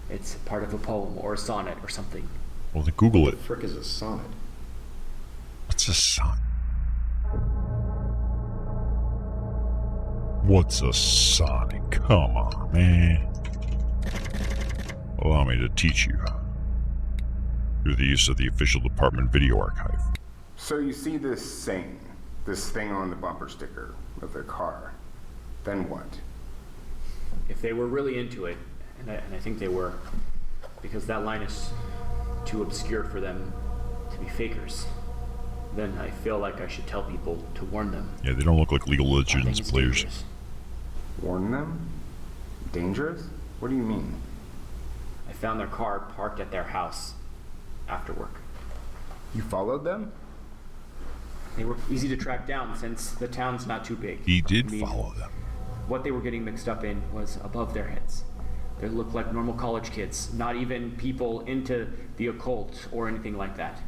Speaker 3: It's part of a poem or a sonnet or something.
Speaker 1: Well, then Google
Speaker 2: What
Speaker 1: it.
Speaker 2: the frick is a sonnet?
Speaker 1: What's a sonnet? What's a sonnet? Come on, man. Allow me to teach you. Through the use of the official department video archive.
Speaker 5: So you see this thing on the bumper sticker of the car. Then what?
Speaker 3: If they were really into it, and I think they were, because that line is too obscure for them to be fakers, then I feel like I should tell people to warn them.
Speaker 1: Yeah, they don't look like League of
Speaker 3: I
Speaker 1: Legends
Speaker 3: think it's
Speaker 1: players.
Speaker 3: dangerous.
Speaker 5: Warn them? Dangerous? What do you mean?
Speaker 3: I found their car parked at their house after work.
Speaker 5: You followed them?
Speaker 3: They were easy to track down since the town's not too big.
Speaker 1: He did
Speaker 3: I mean,
Speaker 1: follow them.
Speaker 3: What they were getting mixed up in was above their heads. They look like normal college kids, not even people into the occult or anything like that.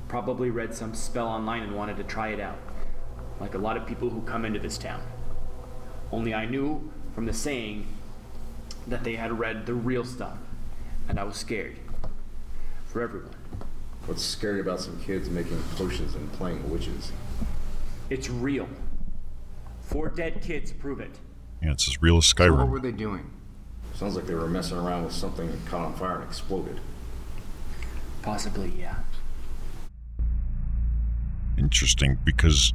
Speaker 3: Probably read some spell online and wanted to try it out, like a lot of people who come into this town. Only I knew from the saying that they had read the real stuff, and I was scared. For everyone.
Speaker 2: What's scary about some kids making potions and playing witches?
Speaker 3: It's real. 4 dead kids prove it.
Speaker 1: Yeah, it's as real as
Speaker 5: So what
Speaker 1: Skyrim.
Speaker 5: were they doing?
Speaker 2: Sounds like they were messing around with something that caught on fire and exploded.
Speaker 3: Possibly, yeah.
Speaker 1: Interesting, because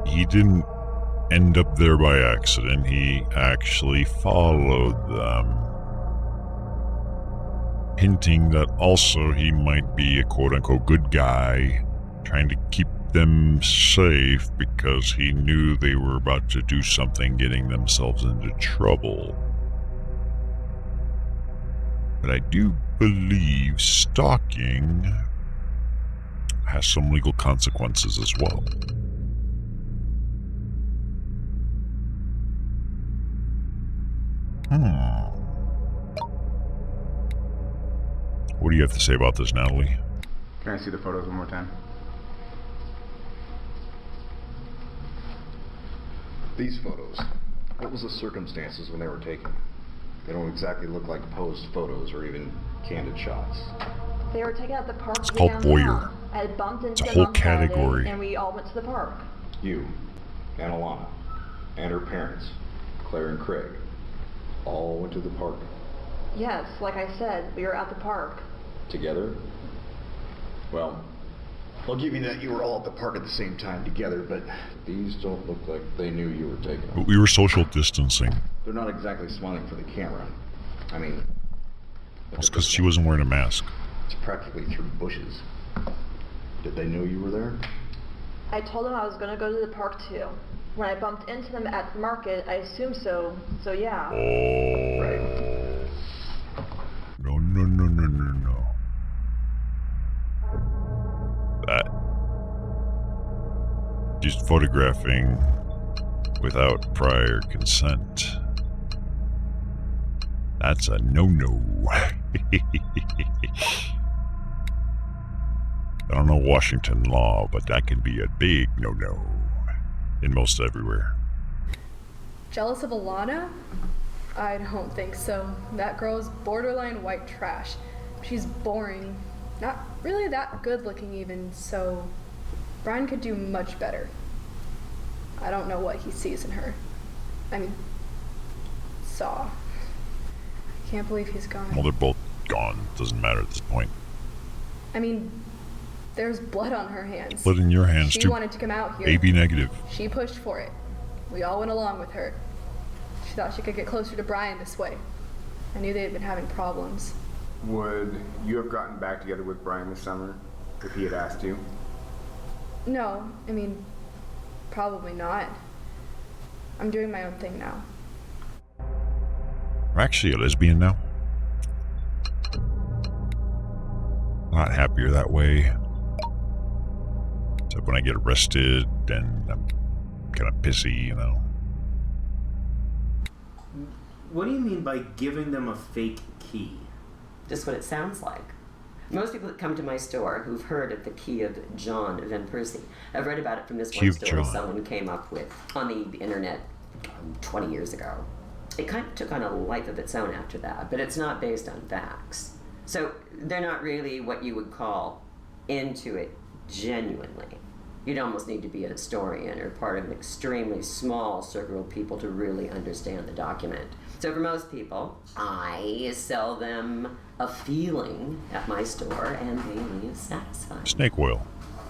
Speaker 1: he didn't end up there by accident. He actually followed them, hinting that also he might be a quote-unquote good guy, trying to keep them safe because he knew they were about to do something, getting themselves into trouble. But I do believe stalking has some legal consequences as well. What do you have to say about this, Natalie?
Speaker 5: Can I see the photos one more time?
Speaker 2: These photos, what was the circumstances when they were taken? They don't exactly look like posed photos or even candid shots.
Speaker 7: They were taken at the park.
Speaker 1: It's called
Speaker 7: downtown.
Speaker 1: voyeur.
Speaker 7: I had bumped into
Speaker 1: It's a
Speaker 7: them
Speaker 1: whole
Speaker 7: on Saturday,
Speaker 1: category.
Speaker 7: and we all went to the park.
Speaker 2: You, and Alana, and her parents, Claire and Craig, all went to the park
Speaker 7: Yes, like I said, we were at the park.
Speaker 2: together? Well, I'll give you that you were all at the park at the same time together, but these don't look like they knew you were taking them.
Speaker 1: But we were social distancing.
Speaker 2: They're not exactly smiling for the camera. I mean,
Speaker 1: It's because she wasn't wearing a mask.
Speaker 2: it's practically through bushes. Did they know you were there?
Speaker 7: I told them I was going to go to the park too. When I bumped into them at the market, I assumed so. So yeah.
Speaker 1: Oh.
Speaker 2: Right.
Speaker 1: No. That. Just photographing without prior consent. That's a no-no. I don't know Washington law, but that can be a big no-no in most everywhere.
Speaker 4: Jealous of Alana? I don't think so. That girl's borderline white trash. She's boring. Not really that good looking even, so Brian could do much better. I don't know what he sees in her. I mean, saw. I can't believe he's gone.
Speaker 1: Well, they're both gone. Doesn't matter at this point.
Speaker 4: I mean, there's blood on her hands.
Speaker 1: Blood in your hands,
Speaker 4: She
Speaker 1: too.
Speaker 4: wanted to come out here.
Speaker 1: AB negative.
Speaker 4: She pushed for it. We all went along with her. She thought she could get closer to Brian this way. I knew they had been having problems.
Speaker 5: Would you have gotten back together with Brian this summer if he had asked you?
Speaker 4: No, I mean, probably not. I'm doing my own thing now.
Speaker 1: I'm actually a lesbian now. Not happier that way. Except when I get arrested and I'm kind of pissy, you know.
Speaker 8: What do you mean by giving them a fake key?
Speaker 6: Just what it sounds like. Most people that come to my store who've heard of the key of John Van Persie have read about it from this
Speaker 1: Key
Speaker 6: one
Speaker 1: of
Speaker 6: story
Speaker 1: John.
Speaker 6: someone came up with on the internet 20 years ago. It kind of took on a life of its own after that, but it's not based on facts. So they're not really what you would call into it genuinely. You'd almost need to be a historian or part of an extremely small circle of people to really understand the document. So for most people, I sell them a feeling at my store and they leave satisfied.
Speaker 1: Snake oil.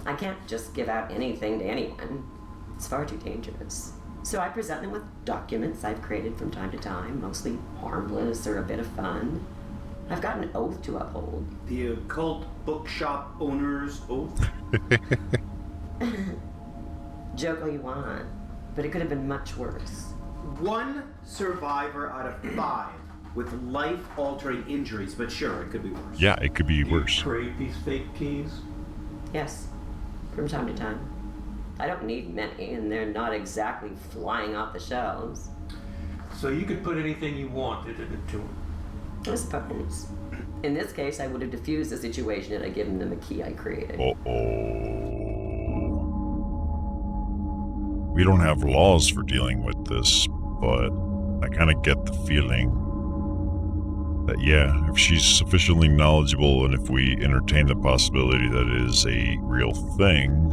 Speaker 6: I can't just give out anything to anyone. It's far too dangerous. So I present them with documents I've created from time to time, mostly harmless or a bit of fun. I've got an oath to uphold.
Speaker 8: The occult bookshop owner's oath?
Speaker 6: Joke all you want, but it could have been much worse.
Speaker 8: One survivor out of 5 with life-altering injuries, but sure, it could be worse.
Speaker 1: Yeah, it could be worse.
Speaker 9: Trade these fake keys?
Speaker 6: Yes, from time to time. I don't need many, and they're not exactly flying off the shelves.
Speaker 9: So you could put anything you wanted into him.
Speaker 6: I suppose. In this case, I would have diffused the situation had I given them a key I created.
Speaker 1: We don't have laws for dealing with this, but I kind of get the feeling that, yeah, if she's sufficiently knowledgeable and if we entertain the possibility that it is a real thing,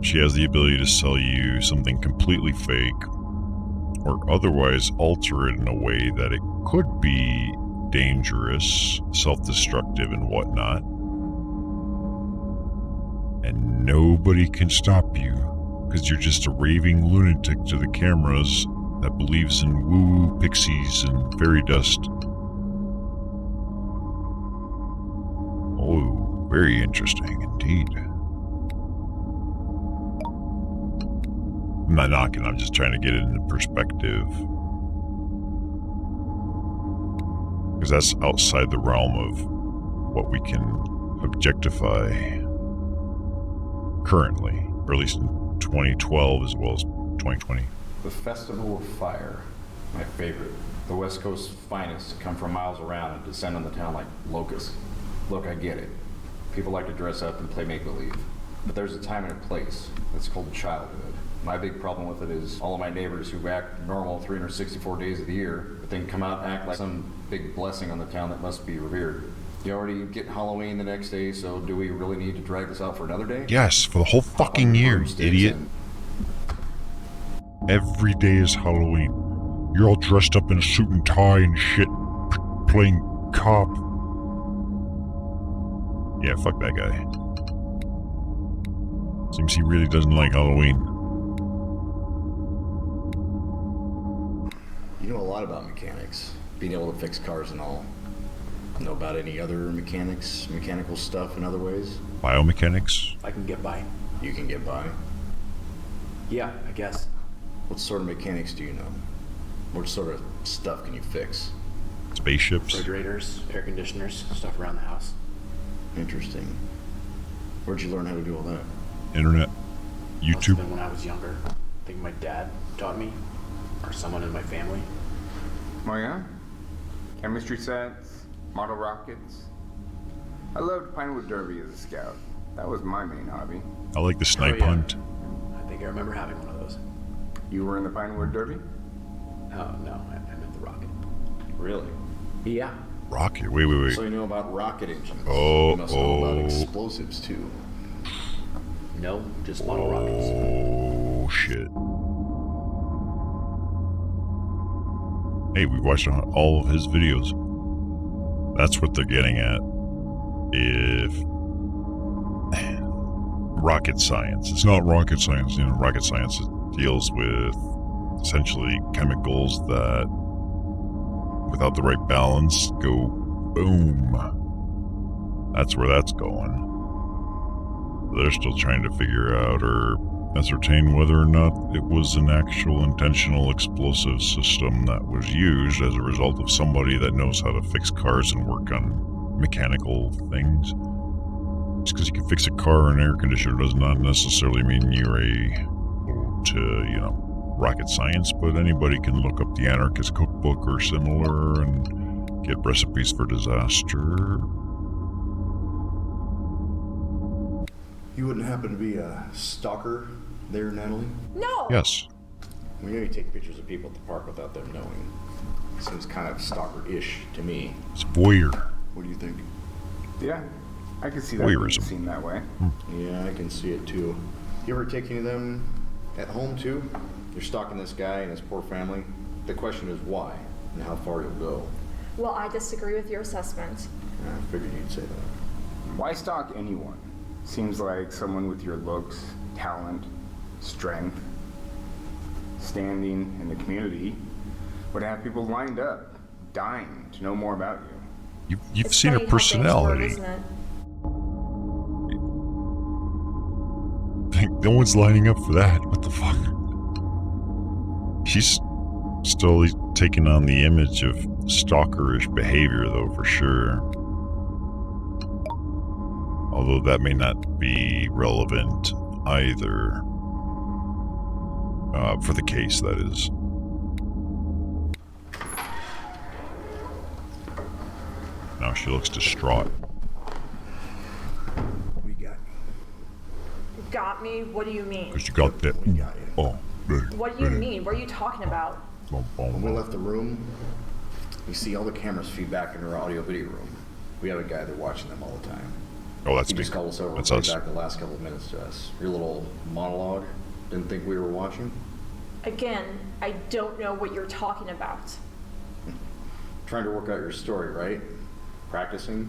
Speaker 1: she has the ability to sell you something completely fake or otherwise alter it in a way that it could be dangerous, self-destructive, and whatnot. And nobody can stop you, because you're just a raving lunatic to the cameras that believes in woo, pixies, and fairy dust. Oh, very interesting indeed. I'm not knocking, I'm just trying to get it into perspective. Because that's outside the realm of what we can objectify currently, or at least in 2012 as well as 2020.
Speaker 2: The Festival of Fire, my favorite. The West Coast's finest come from miles around and descend on the town like locusts. Look, I get it. People like to dress up and play make-believe. But there's a time and a place. It's called childhood. My big problem with it is all of my neighbors who act normal 364 days of the year, but then come out and act like some big blessing on the town that must be revered. You already get Halloween the next day, so do we really need to drag this out for another day?
Speaker 1: Yes, for the whole fucking year, idiot. Every day is Halloween. You're all dressed up in a suit and tie and shit, playing cop. Yeah, fuck that guy. Seems he really doesn't like Halloween.
Speaker 2: You know a lot about mechanics, being able to fix cars and all. Know about any other mechanical stuff in other ways?
Speaker 1: Biomechanics?
Speaker 3: I can get by.
Speaker 2: You can get by.
Speaker 3: Yeah, I guess.
Speaker 2: What sort of mechanics do you know? What sort of stuff can you fix?
Speaker 1: Spaceships?
Speaker 3: Refrigerators, air conditioners, stuff around the house.
Speaker 2: Interesting. Where'd you learn how to do all that?
Speaker 1: Internet?
Speaker 3: Must have
Speaker 1: YouTube?
Speaker 3: been when I was younger. I think my dad taught me, or someone in my family.
Speaker 5: Oh yeah? Chemistry sets, model rockets. I loved Pinewood Derby as a scout. That was my main hobby.
Speaker 1: I like the snipe
Speaker 3: yeah.
Speaker 1: hunt.
Speaker 3: I think I remember having one of those.
Speaker 5: You were in the Pinewood Derby?
Speaker 3: Oh, no, I meant the rocket.
Speaker 2: Really?
Speaker 3: Yeah.
Speaker 1: Rocket? Wait.
Speaker 2: So you know about rocket engines.
Speaker 1: Oh,
Speaker 2: You must know about explosives too.
Speaker 3: No, just model rockets.
Speaker 1: Oh, shit. Hey, we watched all of his videos. That's what they're getting at. If rocket science, it's not rocket science, rocket science deals with essentially chemicals that, without the right balance, go boom. That's where that's going. They're still trying to figure out or ascertain whether or not it was an actual intentional explosive system that was used as a result of somebody that knows how to fix cars and work on mechanical things. Just because you can fix a car or an air conditioner does not necessarily mean you're rocket science, but anybody can look up the Anarchist Cookbook or similar and get recipes for disaster.
Speaker 2: You wouldn't happen to be a stalker there, Natalie?
Speaker 4: No!
Speaker 1: Yes.
Speaker 2: We know you take pictures of people at the park without them knowing. Seems kind of stalker-ish to me.
Speaker 1: It's voyeur.
Speaker 2: What do you think?
Speaker 5: Yeah, I can see that
Speaker 1: Voyeurism.
Speaker 5: being seen that way.
Speaker 2: Yeah, I can see it too. You ever take any of them at home too? You're stalking this guy and his poor family. The question is why and how far you'll go.
Speaker 7: Well, I disagree with your assessment.
Speaker 2: I figured you'd say that.
Speaker 5: Why stalk anyone? Seems like someone with your looks, talent, strength, standing in the community would have people lined up, dying to know more about you.
Speaker 1: You've
Speaker 7: It's
Speaker 1: seen her
Speaker 7: funny how things work,
Speaker 1: personality.
Speaker 7: isn't it?
Speaker 1: No one's lining up for that. What the fuck? She's still taking on the image of stalkerish behavior, though, for sure. Although that may not be relevant either. For the case, that is. Now she looks distraught.
Speaker 2: We got
Speaker 7: Got me? What do you mean?
Speaker 1: Because you got that.
Speaker 2: We got you.
Speaker 1: Oh,
Speaker 7: What do you mean? What are you talking about?
Speaker 2: When we left the room, you see all the cameras feed back into our audio video room. We have a guy there watching them all the time.
Speaker 1: Oh, that's
Speaker 2: He
Speaker 1: me.
Speaker 2: just called us over and
Speaker 1: That's
Speaker 2: played
Speaker 1: us.
Speaker 2: back the last couple of minutes to us. Your little monologue. Didn't think we were watching.
Speaker 7: Again, I don't know what you're talking about.
Speaker 2: Trying to work out your story, right? Practicing.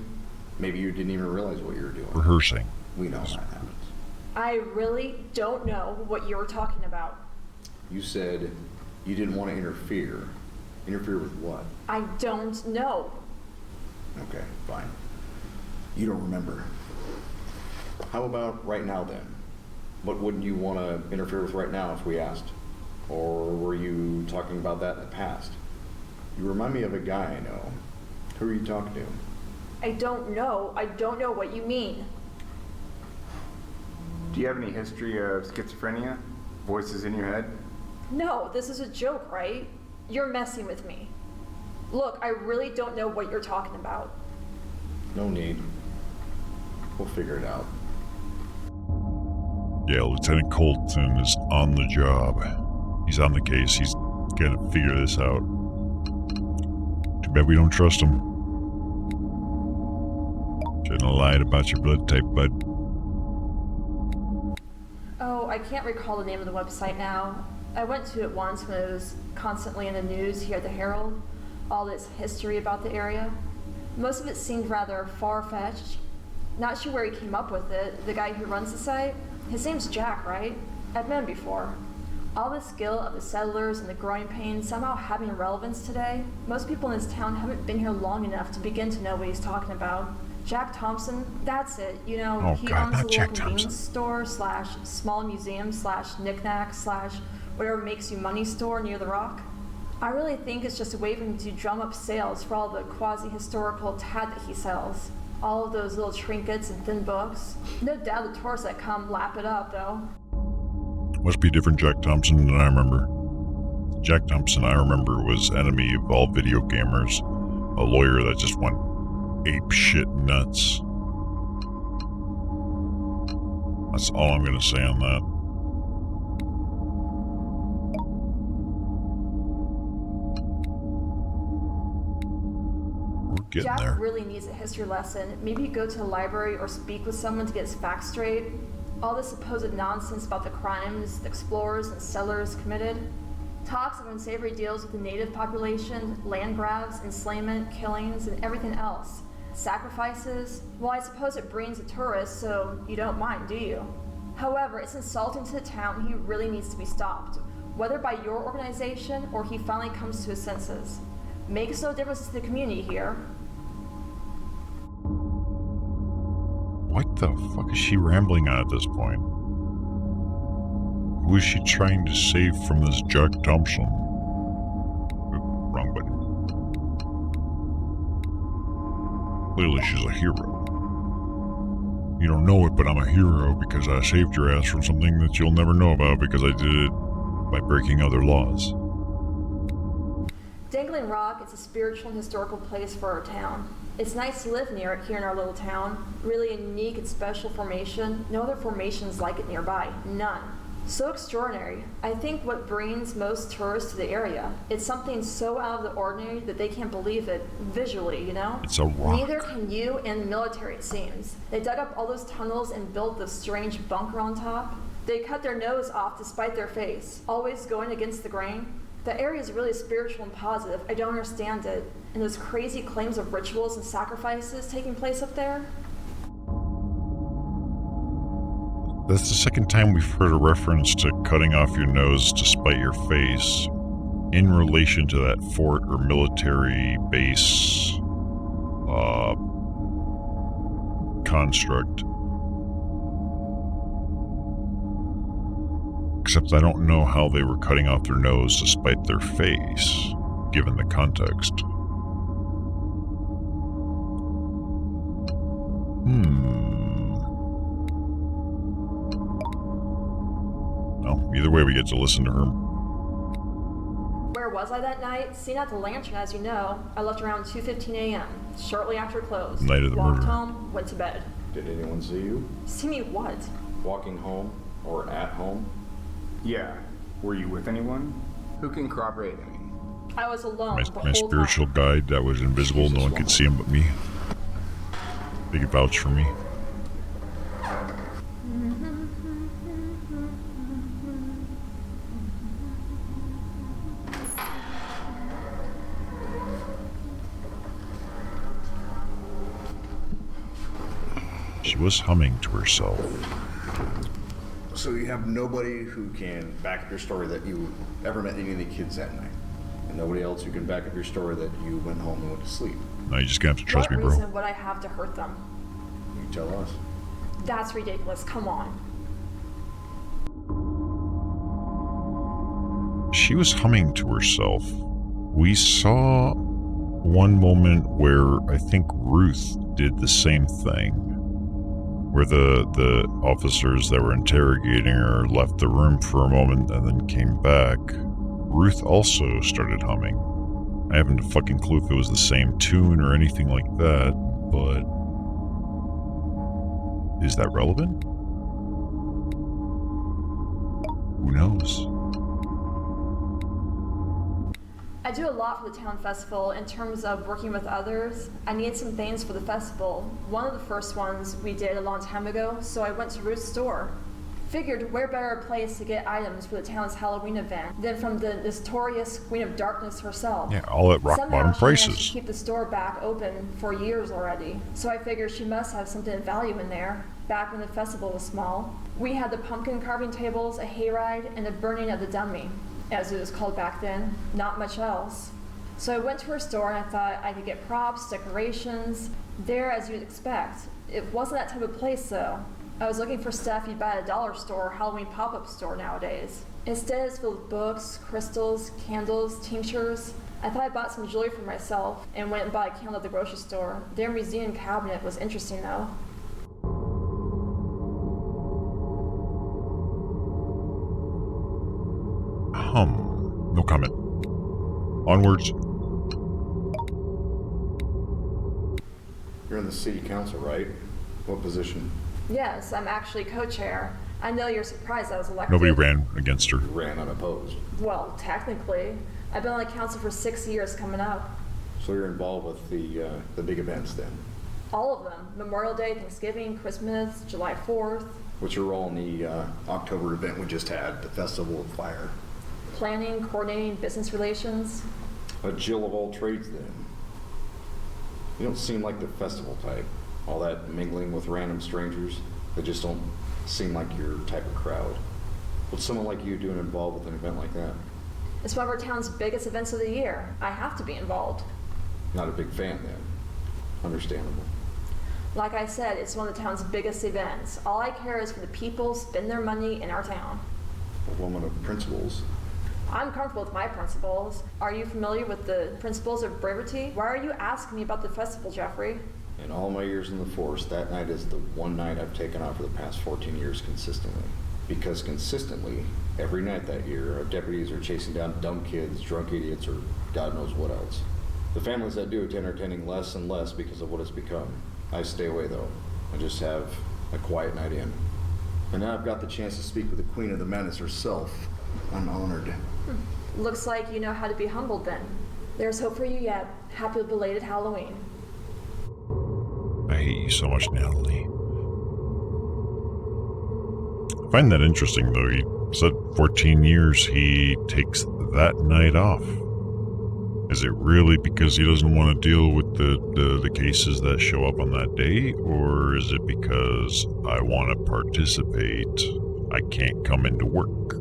Speaker 2: Maybe you didn't even realize what you were doing.
Speaker 1: Rehearsing.
Speaker 2: We know that happens.
Speaker 7: I really don't know what you're talking about.
Speaker 2: You said you didn't want to interfere. Interfere with what?
Speaker 7: I don't know.
Speaker 2: Okay, fine. You don't remember. How about right now then? What wouldn't you want to interfere with right now if we asked? Or were you talking about that in the past? You remind me of a guy I know. Who are you talking to?
Speaker 7: I don't know. I don't know what you mean.
Speaker 5: Do you have any history of schizophrenia? Voices in your head?
Speaker 7: No, this is a joke, right? You're messing with me. Look, I really don't know what you're talking about.
Speaker 2: No need. We'll figure it out.
Speaker 1: Yeah, Lieutenant Colton is on the job. He's on the case. He's gonna figure this out. Too bad we don't trust him. Shouldn't have lied about your blood type, bud.
Speaker 7: Oh, I can't recall the name of the website now. I went to it once when it was constantly in the news here at the Herald. All this history about the area. Most of it seemed rather far-fetched. Not sure where he came up with it. The guy who runs the site? His name's Jack, right? I've met him before. All the skill of the settlers and the growing pains somehow having relevance today. Most people in this town haven't been here long enough to begin to know what he's talking about. Jack Thompson, that's it. You know,
Speaker 1: Oh,
Speaker 7: he
Speaker 1: God,
Speaker 7: owns
Speaker 1: not
Speaker 7: a
Speaker 1: Jack
Speaker 7: little convenience
Speaker 1: Thompson.
Speaker 7: store slash small museum slash knickknack slash whatever makes you money store near the Rock. I really think it's just a way for him to drum up sales for all the quasi-historical tad that he sells. All of those little trinkets and thin books. No doubt the tourists that come lap it up, though.
Speaker 1: Must be a different Jack Thompson than I remember. Jack Thompson I remember was enemy of all video gamers. A lawyer that just went ape shit nuts. That's all I'm gonna say on that. We're getting
Speaker 7: Jack
Speaker 1: there.
Speaker 7: really needs a history lesson. Maybe go to the library or speak with someone to get his facts straight. All this supposed nonsense about the crimes the explorers and settlers committed. Talks of unsavory deals with the native population, land grabs, enslavement, killings, and everything else. Sacrifices? Well, I suppose it brings the tourists, so you don't mind, do you? However, it's insulting to the town. He really needs to be stopped, whether by your organization or he finally comes to his senses. Makes no difference to the community here.
Speaker 1: What the fuck is she rambling on at this point? Who is she trying to save from this Jack Thompson? Oop, wrong button. Clearly she's a hero. You don't know it, but I'm a hero because I saved your ass from something that you'll never know about because I did it by breaking other laws.
Speaker 7: Dangling Rock is a spiritual and historical place for our town. It's nice to live near it here in our little town. Really a unique and special formation. No other formations like it nearby. None. So extraordinary. I think what brings most tourists to the area, it's something so out of the ordinary that they can't believe it visually, you know?
Speaker 1: It's a rock.
Speaker 7: Neither can you and the military, it seems. They dug up all those tunnels and built the strange bunker on top. They cut their nose off to spite their face, always going against the grain. The area is really spiritual and positive. I don't understand it. And those crazy claims of rituals and sacrifices taking place up there?
Speaker 1: That's the second time we've heard a reference to cutting off your nose to spite your face in relation to that fort or military base construct. Except I don't know how they were cutting off their nose to spite their face, given the context. No, Either way, we get to listen to her.
Speaker 7: Where was I that night? Seen at the Lantern, as you know. I left around 2:15 a.m., shortly after it closed.
Speaker 1: Night of the
Speaker 7: Walked
Speaker 1: murder.
Speaker 7: home, went to bed.
Speaker 2: Did anyone see you?
Speaker 7: See me what?
Speaker 2: Walking home or at home?
Speaker 5: Yeah. Were you with anyone? Who can corroborate? I mean,
Speaker 7: I was alone
Speaker 1: My
Speaker 7: the whole
Speaker 1: spiritual
Speaker 7: time.
Speaker 1: guide that was invisible, no one could see him but me. They could vouch for me. She was humming to herself.
Speaker 2: So you have nobody who can back up your story that you ever met any of the kids that night? And nobody else who can back up your story that you went home and went to sleep?
Speaker 1: Now you just gonna have to trust
Speaker 7: What
Speaker 1: me, bro.
Speaker 7: reason would I have to hurt them?
Speaker 2: You tell us.
Speaker 7: That's ridiculous. Come on.
Speaker 1: She was humming to herself. We saw one moment where I think Ruth did the same thing, where the officers that were interrogating her left the room for a moment and then came back. Ruth also started humming. I haven't a fucking clue if it was the same tune or anything like that, but is that relevant? Who knows?
Speaker 7: I do a lot for the town festival in terms of working with others. I needed some things for the festival. One of the first ones we did a long time ago, so I went to Ruth's store. Figured where better a place to get items for the town's Halloween event than from the notorious Queen of Darkness herself.
Speaker 1: Yeah, all at rock
Speaker 7: Somehow
Speaker 1: bottom
Speaker 7: she managed to
Speaker 1: prices.
Speaker 7: keep the store back open for years already. So I figured she must have something of value in there, back when the festival was small. We had the pumpkin carving tables, a hayride, and the burning of the dummy, as it was called back then. Not much else. So I went to her store and I thought I could get props, decorations, there as you'd expect. It wasn't that type of place though. I was looking for stuff you'd buy at a dollar store or Halloween pop-up store nowadays. Instead, it's filled with books, crystals, candles, tinctures. I thought I bought some jewelry for myself and went and bought a candle at the grocery store. Their museum cabinet was interesting though.
Speaker 1: No comment. Onwards.
Speaker 2: You're in the city council, right? What position?
Speaker 7: Yes, I'm actually co-chair. I know you're surprised I was elected.
Speaker 1: Nobody ran against her.
Speaker 2: You ran unopposed.
Speaker 7: Well, technically. I've been on the council for 6 years coming up.
Speaker 2: So you're involved with the big events then?
Speaker 7: All of them. Memorial Day, Thanksgiving, Christmas, July 4th.
Speaker 2: What's your role in the October event we just had, the Festival of Fire?
Speaker 7: Planning, coordinating, business relations.
Speaker 2: A Jill of all trades then. You don't seem like the festival type. All that mingling with random strangers, they just don't seem like your type of crowd. What's someone like you doing involved with an event like that?
Speaker 7: It's one of our town's biggest events of the year. I have to be involved.
Speaker 2: Not a big fan then. Understandable.
Speaker 7: Like I said, it's one of the town's biggest events. All I care is for the people spend their money in our town.
Speaker 2: A woman of principles.
Speaker 7: I'm comfortable with my principles. Are you familiar with the principles of brevity? Why are you asking me about the festival, Jeffrey?
Speaker 2: In all my years in the force, that night is the one night I've taken off for the past 14 years consistently. Because consistently, every night that year, our deputies are chasing down dumb kids, drunk idiots, or God knows what else. The families that do attend are attending less and less because of what it's become. I stay away though. I just have a quiet night in. And now I've got the chance to speak with the Queen of the Menace herself. I'm honored.
Speaker 7: Looks like you know how to be humbled then. There's hope for you yet. Happy belated Halloween.
Speaker 1: I hate you so much, Natalie. I find that interesting, though. He said 14 years he takes that night off. Is it really because he doesn't want to deal with the cases that show up on that day? Or is it because I want to participate, I can't come into work?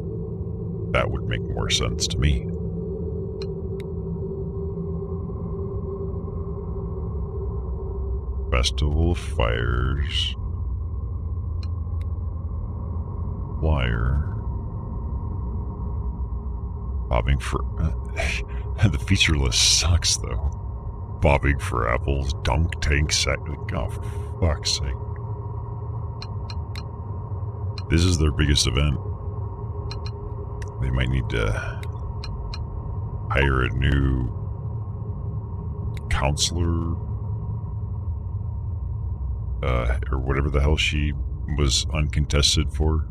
Speaker 1: That would make more sense to me. Festival of Fires. Flyer. Bobbing for... the feature list sucks, though. Bobbing for apples, dunk tank sack... Oh, for fuck's sake. This is their biggest event. They might need to hire a new counselor, or whatever the hell she was uncontested for.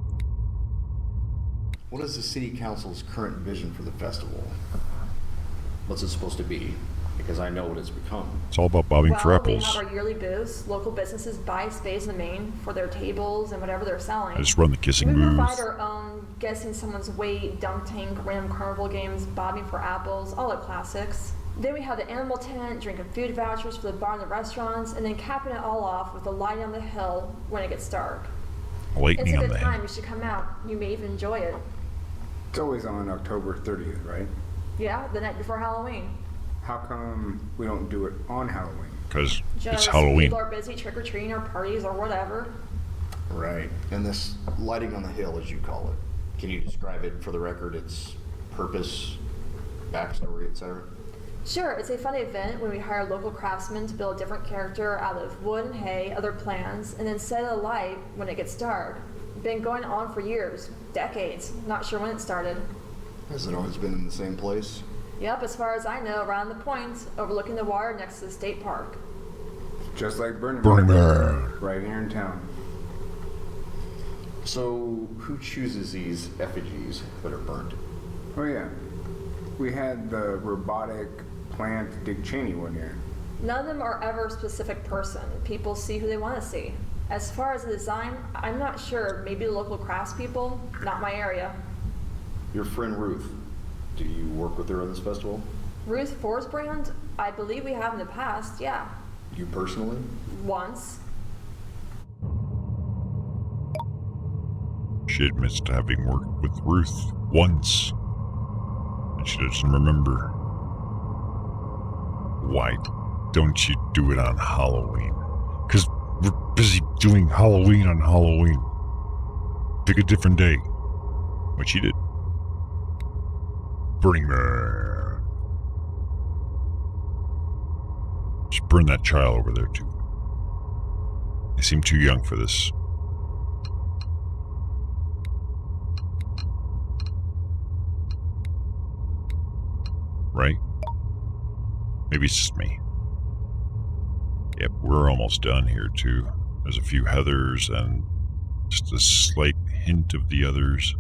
Speaker 2: What is the city council's current vision for the festival? What's it supposed to be? Because I know what it's become.
Speaker 1: It's all about bobbing for
Speaker 7: Well, we
Speaker 1: apples.
Speaker 7: have our yearly booths. Local businesses buy space in the main for their tables and whatever they're selling.
Speaker 1: I just run the kissing
Speaker 7: We
Speaker 1: booth.
Speaker 7: provide our own guessing someone's weight, dunk tank, random carnival games, bobbing for apples, all the classics. Then we have the animal tent, drink and food vouchers for the bar and the restaurants, and then capping it all off with the light on the hill when it gets dark.
Speaker 1: Lightning
Speaker 7: It's a
Speaker 1: on
Speaker 7: good
Speaker 1: the
Speaker 7: time.
Speaker 1: head.
Speaker 7: You should come out. You may even enjoy it.
Speaker 5: It's always on October 30th, right?
Speaker 7: Yeah, the night before Halloween.
Speaker 5: How come we don't do it on Halloween?
Speaker 1: Because it's
Speaker 7: Just
Speaker 1: Halloween.
Speaker 7: people are busy trick-or-treating or parties or whatever.
Speaker 2: Right. And this lighting on the hill, as you call it, can you describe it for the record, its purpose, backstory, etc.?
Speaker 7: Sure, it's a fun event when we hire local craftsmen to build a different character out of wood and hay, other plants, and then set it alight when it gets dark. Been going on for years, decades. Not sure when it started.
Speaker 2: Has it always been in the same place?
Speaker 7: Yep, as far as I know, around the point, overlooking the water next to the state park.
Speaker 5: Just like Burning
Speaker 1: Man.
Speaker 5: right here in town.
Speaker 2: So, who chooses these effigies that are burnt?
Speaker 5: Oh yeah, we had the robotic plant Dick Cheney one year.
Speaker 7: None of them are ever a specific person. People see who they want to see. As far as the design, I'm not sure. Maybe the local craftspeople, not my area.
Speaker 2: Your friend Ruth, do you work with her on this festival?
Speaker 7: Ruth Forsbrand, I believe we have in the past, yeah.
Speaker 2: You personally?
Speaker 7: Once.
Speaker 1: She admits to having worked with Ruth once, and she doesn't remember. Why don't you do it on Halloween? Because we're busy doing Halloween on Halloween. Pick a different day. What she did. Burning Man. Just burn that child over there, too. They seem too young for this. Right? Maybe it's just me. Yep, we're almost done here, too. There's a few Heathers and just a slight hint of the others.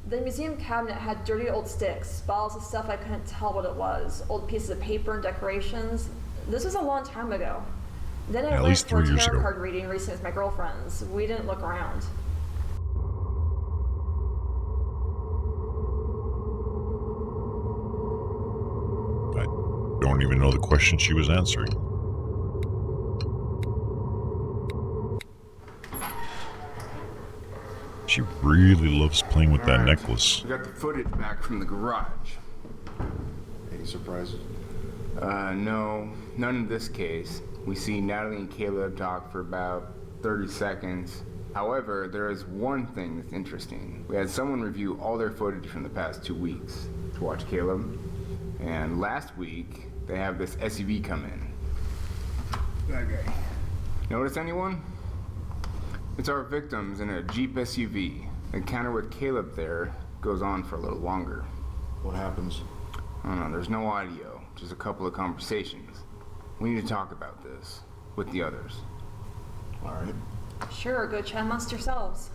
Speaker 7: The museum cabinet had dirty old sticks, bottles of stuff I couldn't tell what it was, old pieces of paper and decorations. This was a long time ago. Then I
Speaker 1: At
Speaker 7: went
Speaker 1: least
Speaker 7: for a
Speaker 1: 3 years
Speaker 7: tarot
Speaker 1: ago.
Speaker 7: card reading recently with my girlfriends. We didn't look around.
Speaker 1: I don't even know the question she was answering. She really loves playing with that
Speaker 5: Alright,
Speaker 1: necklace.
Speaker 5: We got the footage back from the garage.
Speaker 2: Any surprises?
Speaker 5: No, none in this case. We see Natalie and Caleb talk for about 30 seconds. However, there is one thing that's interesting. We had someone review all their footage from the past 2 weeks to watch Caleb. And last week, they have this SUV come in. That guy. Notice anyone? It's our victims in a Jeep SUV. The encounter with Caleb there goes on for a little longer.
Speaker 2: What happens?
Speaker 5: I don't know, there's no audio, just a couple of conversations. We need to talk about this with the others.
Speaker 2: Alright.
Speaker 7: Sure, go chat amongst yourselves.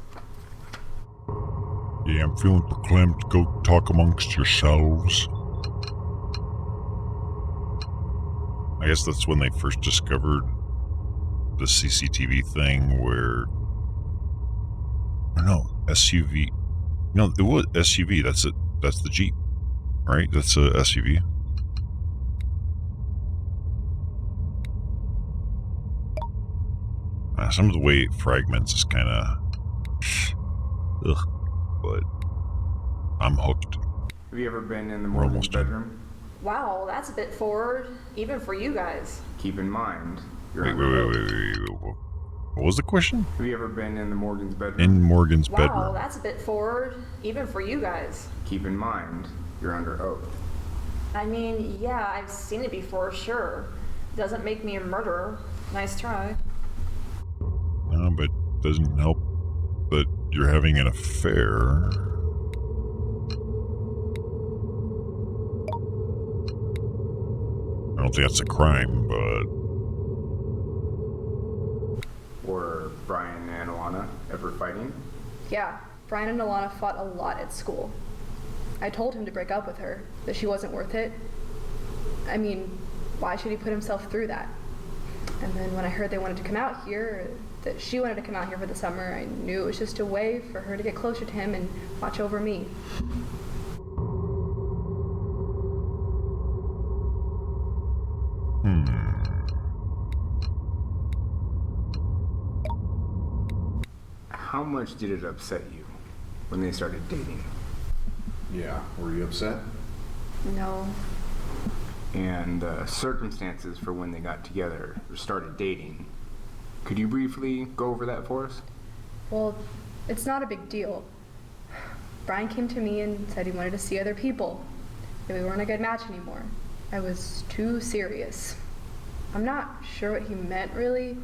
Speaker 1: Yeah, I'm feeling proclaimed to go talk amongst yourselves. I guess that's when they first discovered the CCTV thing where... Or no, SUV. No, it was SUV, that's it. That's the Jeep, right? That's a SUV. Some of the way it fragments is kind of... Ugh. But I'm hooked.
Speaker 5: Have you ever been in the
Speaker 1: We're
Speaker 5: Morgan's
Speaker 1: almost done.
Speaker 5: bedroom?
Speaker 7: Wow, that's a bit forward, even for you guys.
Speaker 5: Keep in mind, you're
Speaker 1: Wait. What was the question?
Speaker 5: Have you ever been in the Morgan's bedroom?
Speaker 1: In Morgan's
Speaker 7: Wow,
Speaker 1: bedroom.
Speaker 7: that's a bit forward, even for you guys.
Speaker 5: Keep in mind, you're under oath.
Speaker 7: I mean, yeah, I've seen it before, sure. Doesn't make me a murderer. Nice try.
Speaker 1: No, but doesn't help that you're having an affair. don't think that's a crime, but
Speaker 5: Were Brian and Alana ever fighting?
Speaker 4: Yeah, Brian and Alana fought a lot at school. I told him to break up with her, that she wasn't worth it. I mean, why should he put himself through that? And then when I heard they wanted to come out here, that she wanted to come out here for the summer, I knew it was just a way for her to get closer to him and watch over me.
Speaker 5: How much did it upset you when they started dating?
Speaker 2: Yeah, were you upset?
Speaker 4: No.
Speaker 5: And the circumstances for when they got together or started dating. Could you briefly go over that for us?
Speaker 4: Well, it's not a big deal. Brian came to me and said he wanted to see other people, that we weren't a good match anymore. I was too serious. I'm not sure what he meant, really.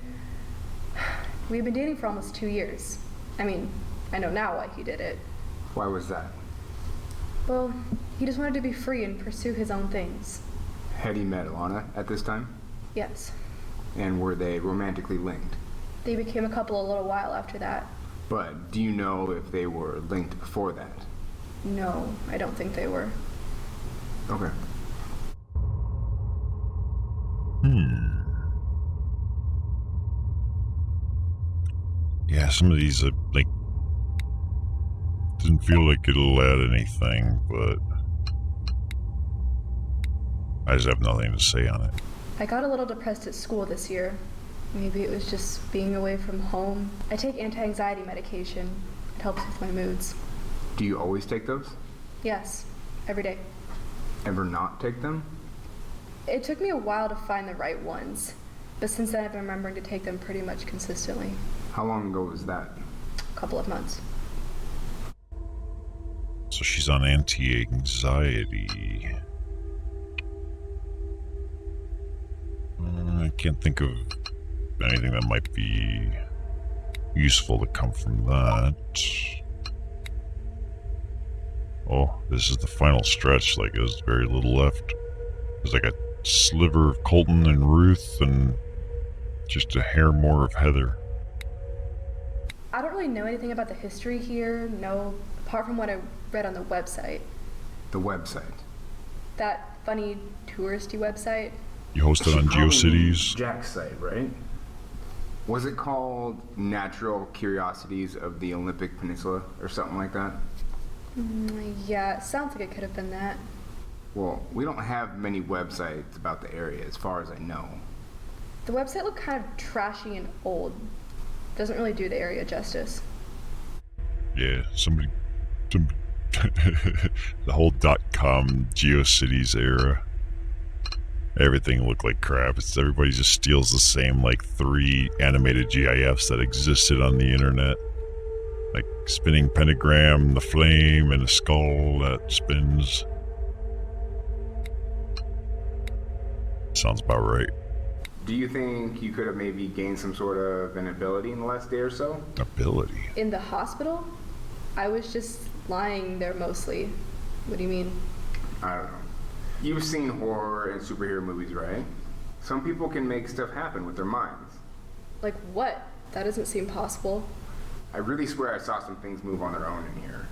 Speaker 4: We've been dating for almost 2 years. I mean, I know now why he did it.
Speaker 5: Why was that?
Speaker 4: Well, he just wanted to be free and pursue his own things.
Speaker 5: Had he met Alana at this time?
Speaker 4: Yes.
Speaker 5: And were they romantically linked?
Speaker 4: They became a couple a little while after that.
Speaker 5: But do you know if they were linked before that?
Speaker 4: No, I don't think they were.
Speaker 5: Okay.
Speaker 1: Yeah, some of these, like, didn't feel like it'll add anything, but I just have nothing to say on it.
Speaker 4: I got a little depressed at school this year. Maybe it was just being away from home. I take anti-anxiety medication. It helps with my moods.
Speaker 5: Do you always take those?
Speaker 4: Yes, every day.
Speaker 5: Ever not take them?
Speaker 4: It took me a while to find the right ones, but since then I've been remembering to take them pretty much consistently.
Speaker 5: How long ago was that?
Speaker 4: A couple of months.
Speaker 1: So she's on anti-anxiety. I can't think of anything that might be useful to come from that. Oh, this is the final stretch. Like, there's very little left. There's like a sliver of Colton and Ruth and just a hair more of Heather.
Speaker 4: I don't really know anything about the history here, no, apart from what I read on the website.
Speaker 5: The website?
Speaker 4: That funny touristy website.
Speaker 1: You host it on GeoCities?
Speaker 5: Jack's site, right? Was it called Natural Curiosities of the Olympic Peninsula or something like that?
Speaker 4: Yeah, it sounds like it could have been that.
Speaker 5: Well, we don't have many websites about the area as far as I know.
Speaker 4: The website looked kind of trashy and old. Doesn't really do the area justice.
Speaker 1: Yeah, somebody the whole .com GeoCities era. Everything looked like crap. Everybody just steals the same, like, 3 animated GIFs that existed on the internet. Like, spinning pentagram, the flame, and a skull that spins. Sounds about right.
Speaker 5: Do you think you could have maybe gained some sort of an ability in the last day or so?
Speaker 1: Ability?
Speaker 4: In the hospital? I was just lying there mostly. What do you mean?
Speaker 5: I don't know. You've seen horror and superhero movies, right? Some people can make stuff happen with their minds.
Speaker 4: Like what? That doesn't seem possible.
Speaker 5: I really swear I saw some things move on their own in here.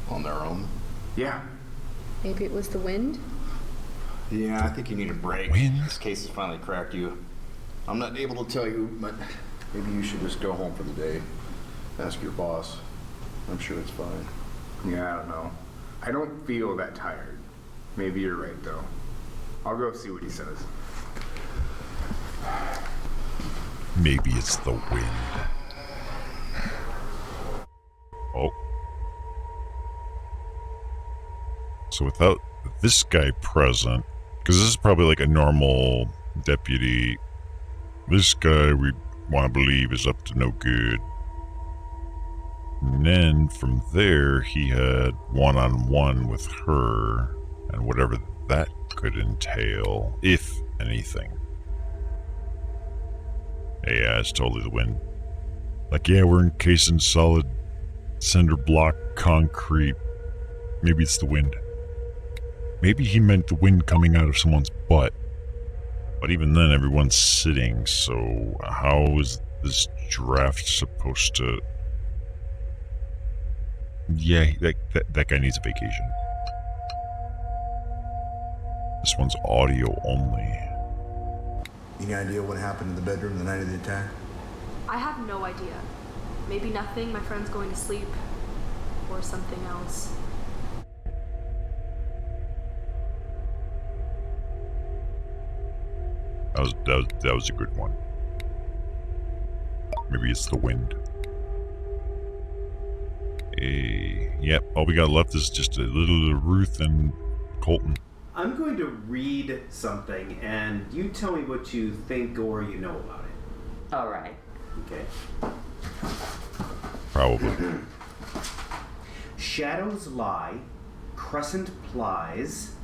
Speaker 2: On their own?
Speaker 5: Yeah.
Speaker 4: Maybe it was the wind?
Speaker 2: Yeah, I think you need a break.
Speaker 1: Wind? This
Speaker 2: case has finally cracked you. I'm not able to tell you, but maybe you should just go home for the day. Ask your boss. I'm sure it's fine.
Speaker 5: Yeah, I don't know. I don't feel that tired. Maybe you're right, though. I'll go see what he says.
Speaker 1: Maybe it's the wind. Oh. So without this guy present, because this is probably like a normal deputy, this guy we want to believe is up to no good. And then from there, he had one-on-one with her, and whatever that could entail, if anything. Yeah, it's totally the wind. Like, yeah, we're encased in solid cinder block concrete. Maybe it's the wind. Maybe he meant the wind coming out of someone's butt. But even then, everyone's sitting, so how is this draft supposed to... Yeah, that guy needs a vacation. This one's audio only.
Speaker 10: Any idea what happened in the bedroom the night of the attack?
Speaker 4: I have no idea. Maybe nothing, my friend's going to sleep. Or something else.
Speaker 1: That was a good one. Maybe it's the wind. Yep, all we got left is just a little Ruth and Colton.
Speaker 8: I'm going to read something, and you tell me what you think or you know about it.
Speaker 6: All right.
Speaker 8: Okay.
Speaker 1: Probably.
Speaker 8: Shadows lie, crescent plies,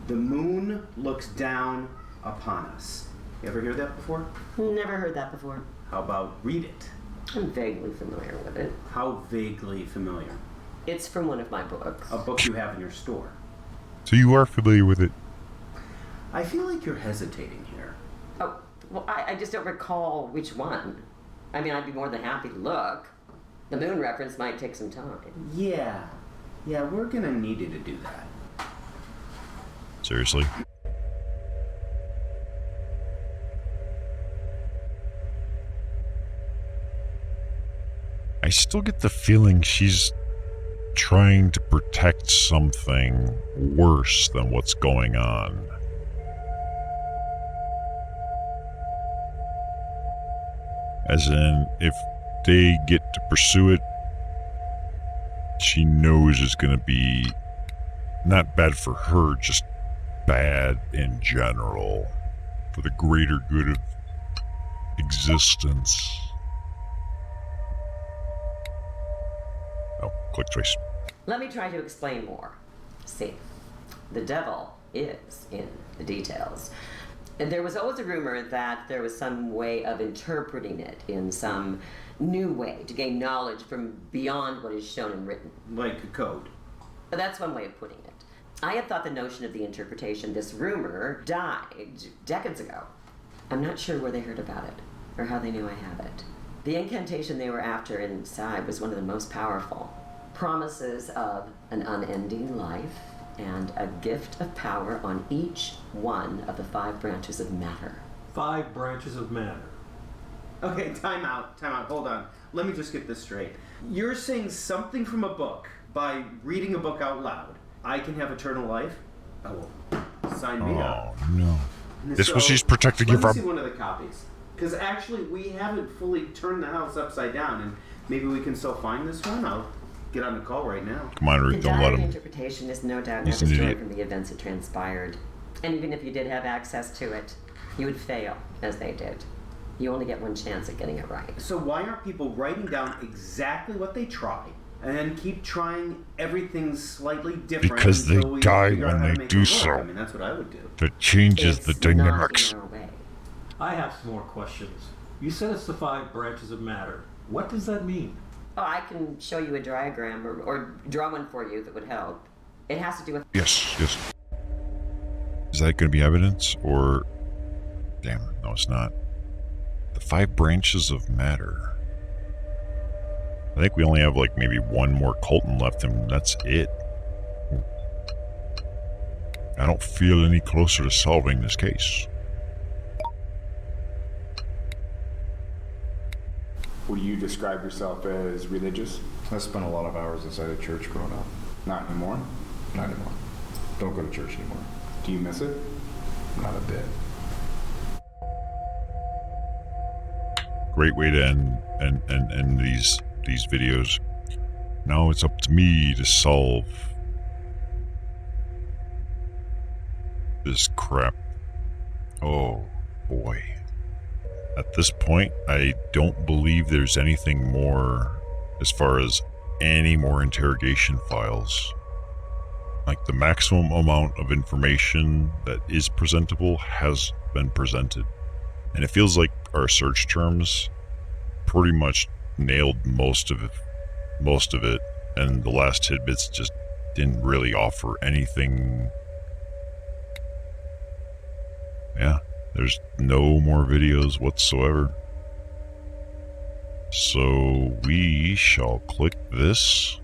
Speaker 8: the moon looks down upon us. You ever hear that before?
Speaker 6: Never heard that before.
Speaker 8: How about read it?
Speaker 6: I'm vaguely familiar with it.
Speaker 8: How vaguely familiar?
Speaker 6: It's from one of my books.
Speaker 8: A book you have in your store.
Speaker 1: So you are familiar with it?
Speaker 8: I feel like you're hesitating here.
Speaker 6: Oh, well, I just don't recall which one. I mean, I'd be more than happy to look. The moon reference might take some time.
Speaker 8: Yeah, we're gonna need you to do that.
Speaker 1: Seriously? I still get the feeling she's trying to protect something worse than what's going on. As in, if they get to pursue it, she knows it's going to be not bad for her, just bad in general, for the greater good of existence. Oh, click twice.
Speaker 6: Let me try to explain more. See, the devil is in the details. And there was always a rumor that there was some way of interpreting it in some new way to gain knowledge from beyond what is shown and written.
Speaker 8: Like a code.
Speaker 6: But that's one way of putting it. I had thought the notion of the interpretation, this rumor, died decades ago. I'm not sure where they heard about it or how they knew I have it. The incantation they were after inside was one of the most powerful. Promises of an unending life and a gift of power on each one of the 5 branches of matter.
Speaker 9: 5 branches of matter.
Speaker 8: Okay, time out, hold on. Let me just get this straight. You're saying something from a book, by reading a book out loud, I can have eternal life? Oh, well, sign me up.
Speaker 1: Oh, no. This
Speaker 8: So,
Speaker 1: was she's protecting you
Speaker 8: Let me
Speaker 1: from.
Speaker 8: see one of the copies. Because actually, we haven't fully turned the house upside down, and maybe we can still find this one. I'll get on the call right now.
Speaker 1: Come on,
Speaker 6: The
Speaker 1: Ruth, don't let
Speaker 6: diary
Speaker 1: him.
Speaker 6: interpretation is no doubt
Speaker 1: He's
Speaker 6: not
Speaker 1: an
Speaker 6: destroyed
Speaker 1: idiot.
Speaker 6: from the events that transpired. And even if you did have access to it, you would fail, as they did. You only get one chance at getting it right.
Speaker 8: So why aren't people writing down exactly what they try, and then keep trying everything slightly different?
Speaker 1: Because they
Speaker 8: until we
Speaker 1: die
Speaker 8: figure out
Speaker 1: when
Speaker 8: how to
Speaker 1: they
Speaker 8: make
Speaker 1: do
Speaker 8: it
Speaker 1: so.
Speaker 8: work? I mean, that's what I would do.
Speaker 1: That changes the
Speaker 6: It's
Speaker 1: dynamics.
Speaker 6: not in our way.
Speaker 9: I have some more questions. You said it's the 5 branches of matter. What does that mean?
Speaker 6: Oh, I can show you a diagram or draw one for you that would help. It has to do with...
Speaker 1: Yes. Is that going to be evidence, or... Damn, no, it's not. The 5 branches of matter. I think we only have, like, maybe one more Colton left, and that's it. I don't feel any closer to solving this case.
Speaker 11: Would you describe yourself as religious?
Speaker 2: I spent a lot of hours inside a church growing up.
Speaker 11: Not anymore?
Speaker 2: Not anymore. Don't go to church anymore.
Speaker 11: Do you miss it?
Speaker 2: Not a bit.
Speaker 1: Great way to end these videos. Now it's up to me to solve this crap. Oh boy. At this point, I don't believe there's anything more as far as any more interrogation files. Like, the maximum amount of information that is presentable has been presented. And it feels like our search terms pretty much nailed most of it, and the last tidbits just didn't really offer anything. Yeah, There's no more videos whatsoever. So we shall click this.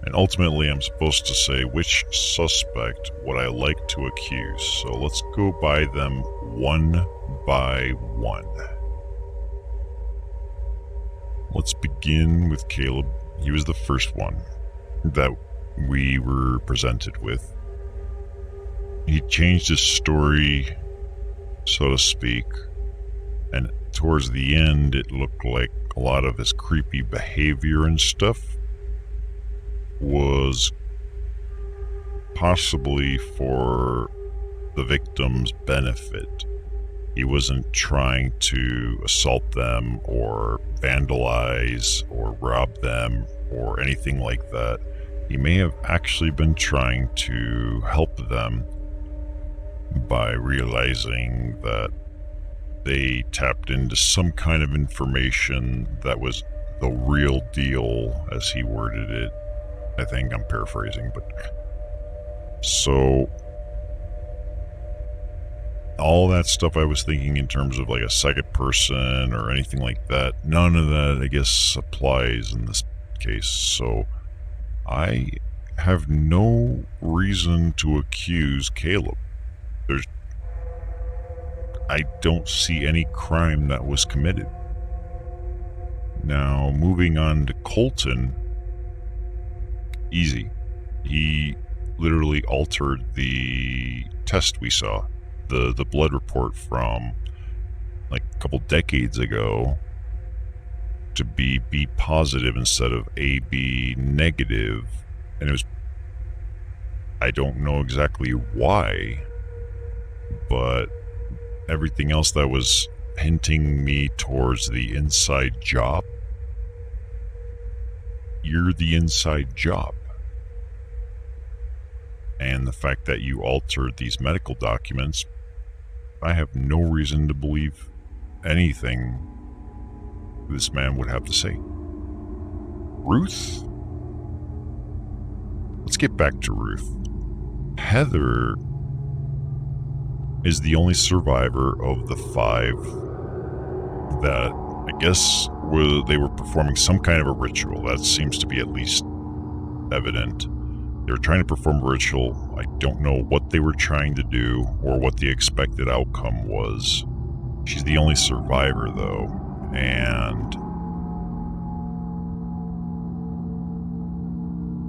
Speaker 1: And ultimately, I'm supposed to say which suspect would I like to accuse. So let's go by them one by one. Let's begin with Caleb. He was the first one that we were presented with. He changed his story, so to speak, and towards the end, it looked like a lot of his creepy behavior and stuff was possibly for the victim's benefit. He wasn't trying to assault them or vandalize or rob them or anything like that. He may have actually been trying to help them by realizing that they tapped into some kind of information that was the real deal, as he worded it. I think I'm paraphrasing, but so all that stuff I was thinking in terms of like a second person or anything like that, none of that I guess applies in this case. So I have no reason to accuse Caleb. I don't see any crime that was committed. Now, moving on to Colton, easy. He literally altered the test we saw, the blood report from like a couple decades ago to be B positive instead of AB negative, and it was, I don't know exactly why, but everything else that was hinting me towards the inside job, you're the inside job. And the fact that you altered these medical documents, I have no reason to believe anything this man would have to say. Ruth? Let's get back to Ruth. Heather is the only survivor of the 5 that I guess they were performing some kind of a ritual. That seems to be at least evident. They were trying to perform a ritual. I don't know what they were trying to do or what the expected outcome was. She's the only survivor though, and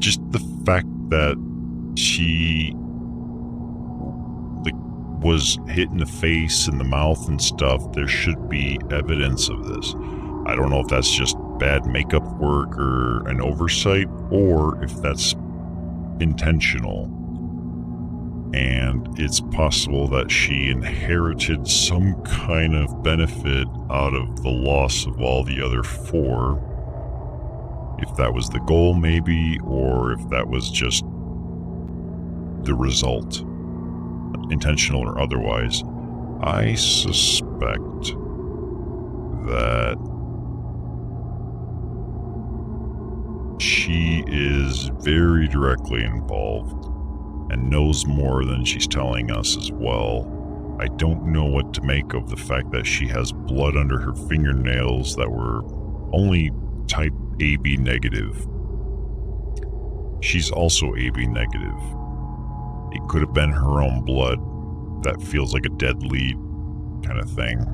Speaker 1: just the fact that she was hit in the face and the mouth and stuff, there should be evidence of this. I don't know if that's just bad makeup work or an oversight, or if that's intentional. And it's possible that she inherited some kind of benefit out of the loss of all the other 4. If that was the goal, maybe, or if that was just the result, intentional or otherwise. I suspect that she is very directly involved and knows more than she's telling us as well. I don't know what to make of the fact that she has blood under her fingernails that were only type AB negative. She's also AB negative. It could have been her own blood. That feels like a dead lead kind of thing.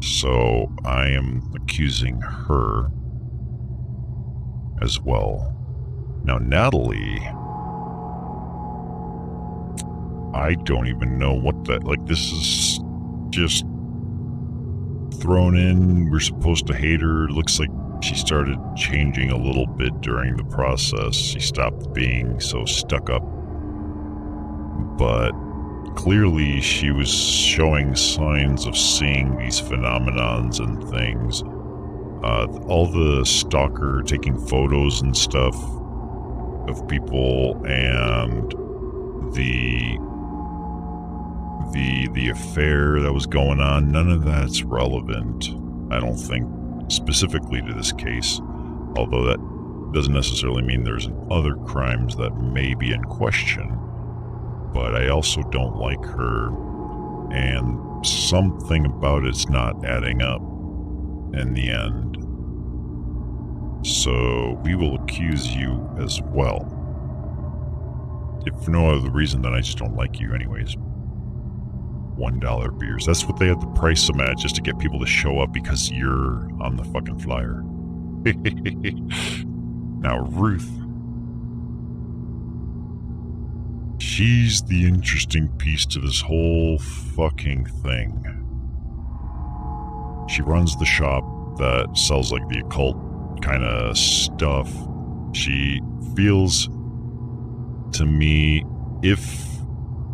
Speaker 1: So I am accusing her as well. Now Natalie, I don't even know what that, like, this is just thrown in. We're supposed to hate her. It looks like she started changing a little bit during the process. She stopped being so stuck up. But clearly she was showing signs of seeing these phenomenons and things. All the stalker taking photos and stuff of people and the affair that was going on, none of that's relevant, I don't think, specifically to this case, although that doesn't necessarily mean there's other crimes that may be in question. but I also don't like her, and something about it's not adding up in the end. So we will accuse you as well. If for no other reason than I just don't like you anyways. $1 beers. That's what they had to price them at, just to get people to show up because you're on the fucking flyer. Now, Ruth. She's the interesting piece to this whole fucking thing. She runs the shop that sells like the occult kind of stuff. She feels to me, if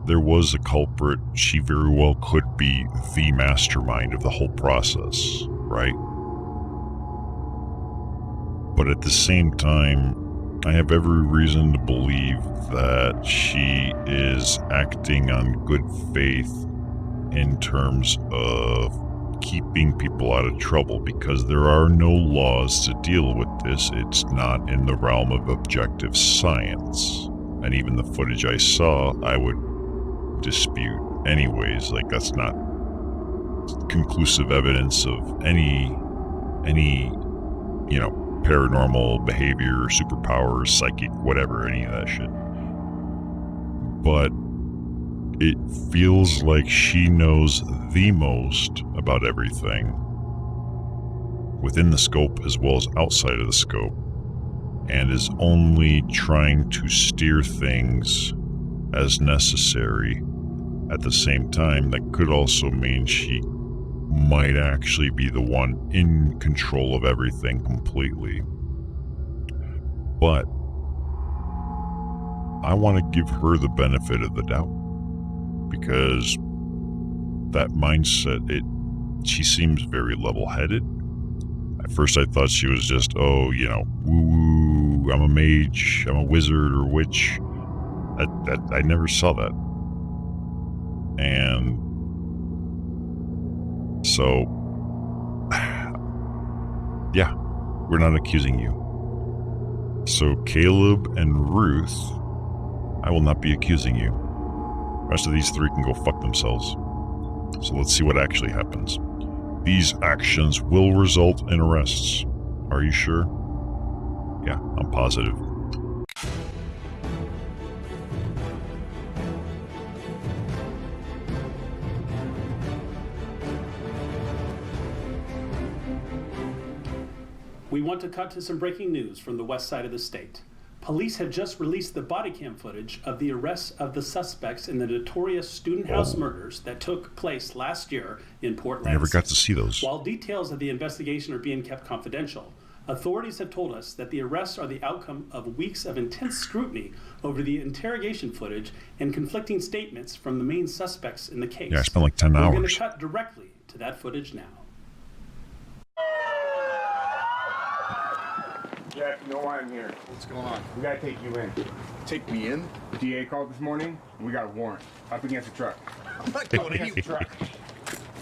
Speaker 1: there was a culprit, she very well could be the mastermind of the whole process, right? But at the same time, I have every reason to believe that she is acting on good faith in terms of keeping people out of trouble, because there are no laws to deal with this. It's not in the realm of objective science. And even the footage I saw, I would dispute anyways. Like, that's not conclusive evidence of any, you know, paranormal behavior, superpowers, psychic, whatever, any of that shit. But it feels like she knows the most about everything, within the scope as well as outside of the scope, and is only trying to steer things as necessary. At the same time, that could also mean she might actually be the one in control of everything completely. But I want to give her the benefit of the doubt, because that mindset, she seems very level-headed. At first I thought she was just, oh, you know, woo, I'm a mage, I'm a wizard or witch. I never saw that. And so, yeah, we're not accusing you. So Caleb and Ruth, I will not be accusing you. The rest of these three can go fuck themselves. So let's see what actually happens. These actions will result in arrests. Are you sure? Yeah, I'm positive.
Speaker 12: We want to cut to some breaking news from the west side of the state. Police have just released the body cam footage of the arrests of the suspects in the notorious student house murders that took place last year in Port Landsend.
Speaker 1: I never got to see those.
Speaker 12: While details of the investigation are being kept confidential, authorities have told us that the arrests are the outcome of weeks of intense scrutiny over the interrogation footage and conflicting statements from the main suspects in the case.
Speaker 1: Yeah, I spent like 10 hours.
Speaker 12: We're going to cut directly to that footage now.
Speaker 5: Jack, you know why I'm here.
Speaker 2: What's going on?
Speaker 5: We gotta take you in.
Speaker 2: Take me in?
Speaker 5: DA called this morning, and we got a warrant. Up against the truck.
Speaker 2: I'm not going
Speaker 5: Against the
Speaker 2: anywhere.
Speaker 5: truck.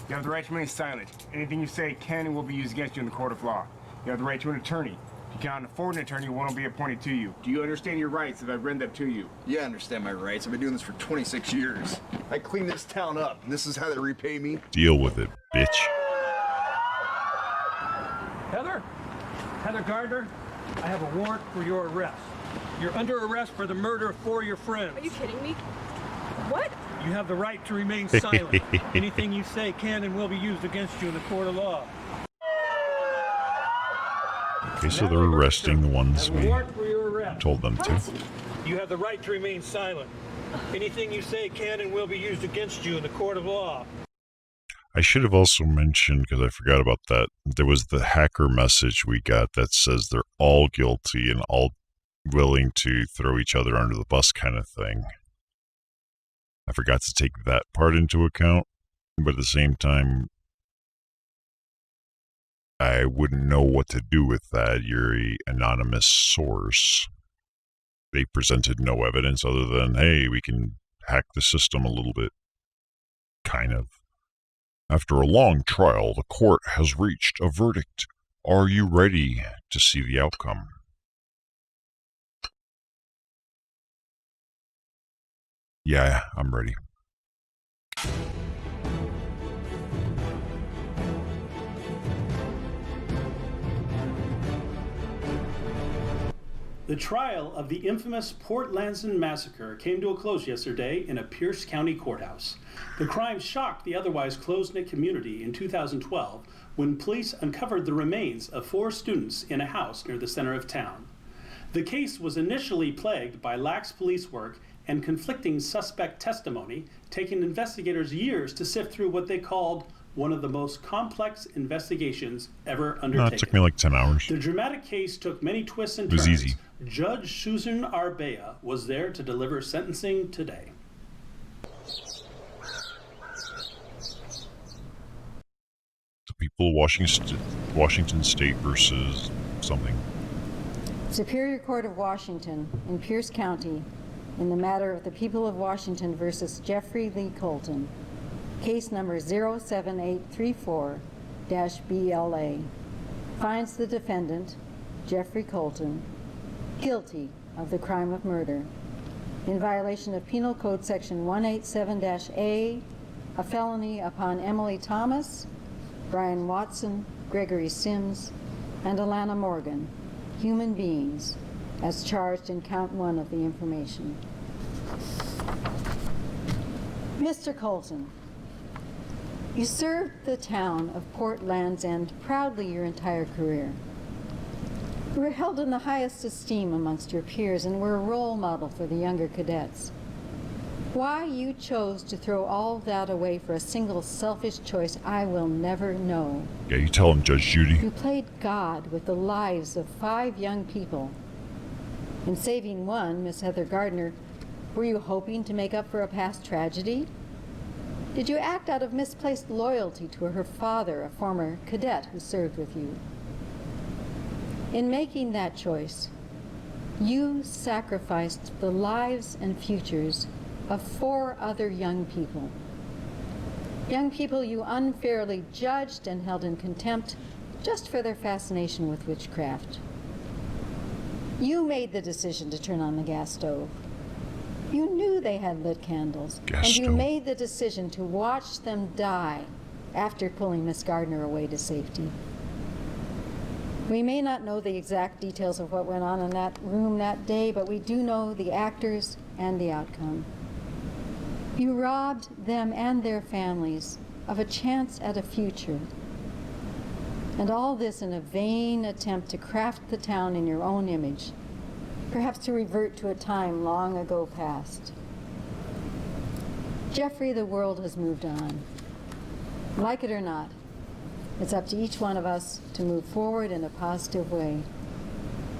Speaker 5: You have the right to remain silent. Anything you say can and will be used against you in the court of law. You have the right to an attorney. If you cannot afford an attorney, one will be appointed to you. Do you understand your rights if I've read them to you?
Speaker 10: Yeah, I understand my rights. I've been doing this for 26 years. I cleaned this town up, and this is how they repay me?
Speaker 1: Deal with it, bitch.
Speaker 9: Heather Gardner, I have a warrant for your arrest. You're under arrest for the murder of 4 of your friends.
Speaker 7: Are you kidding me? What?
Speaker 9: You have the right to remain silent. Anything you say can and will be used against you in the court of law.
Speaker 1: Okay, so they're arresting the ones we
Speaker 9: Warrant for your arrest.
Speaker 1: told them to.
Speaker 9: You have the right to remain silent. Anything you say can and will be used against you in the court of law.
Speaker 1: I should have also mentioned, because I forgot about that, there was the hacker message we got that says they're all guilty and all willing to throw each other under the bus kind of thing. I forgot to take that part into account, but at the same time, I wouldn't know what to do with that. You're an anonymous source. They presented no evidence other than, hey, we can hack the system a little bit. Kind of. After a long trial, the court has reached a verdict. Are you ready to see the outcome? Yeah, I'm ready.
Speaker 12: The trial of the infamous Port Landsend massacre came to a close yesterday in a Pierce County courthouse. The crime shocked the otherwise close-knit community in 2012 when police uncovered the remains of 4 students in a house near the center of town. The case was initially plagued by lax police work and conflicting suspect testimony, taking investigators years to sift through what they called one of the most complex investigations ever undertaken.
Speaker 1: It took me like 10 hours.
Speaker 12: The dramatic case took many twists and
Speaker 1: It was
Speaker 12: turns.
Speaker 1: easy.
Speaker 12: Judge Susan Arbea was there to deliver sentencing today.
Speaker 1: The people of Washington State versus something.
Speaker 13: Superior Court of Washington in Pierce County in the matter of the people of Washington versus Jeffrey Lee Colton, case number 07834-BLA, finds the defendant, Jeffrey Colton, guilty of the crime of murder in violation of Penal Code Section 187-A, a felony upon Emily Thomas, Brian Watson, Gregory Sims, and Alana Morgan, human beings, as charged in count 1 of the information. Mr. Colton, you served the town of Port Landsend proudly your entire career. You were held in the highest esteem amongst your peers and were a role model for the younger cadets. Why you chose to throw all that away for a single selfish choice, I will never know.
Speaker 1: Yeah, you tell him, Judge Judy.
Speaker 13: You played God with the lives of 5 young people. In saving one, Miss Heather Gardner, were you hoping to make up for a past tragedy? Did you act out of misplaced loyalty to her father, a former cadet who served with you? In making that choice, you sacrificed the lives and futures of 4 other young people. Young people you unfairly judged and held in contempt just for their fascination with witchcraft. You made the decision to turn on the gas stove. You knew they had lit candles, and you made the decision to watch them die after pulling Miss Gardner away to safety. We may not know the exact details of what went on in that room that day, but we do know the actors and the outcome. You robbed them and their families of a chance at a future. And all this in a vain attempt to craft the town in your own image, perhaps to revert to a time long ago past. Jeffrey, the world has moved on. Like it or not, it's up to each one of us to move forward in a positive way,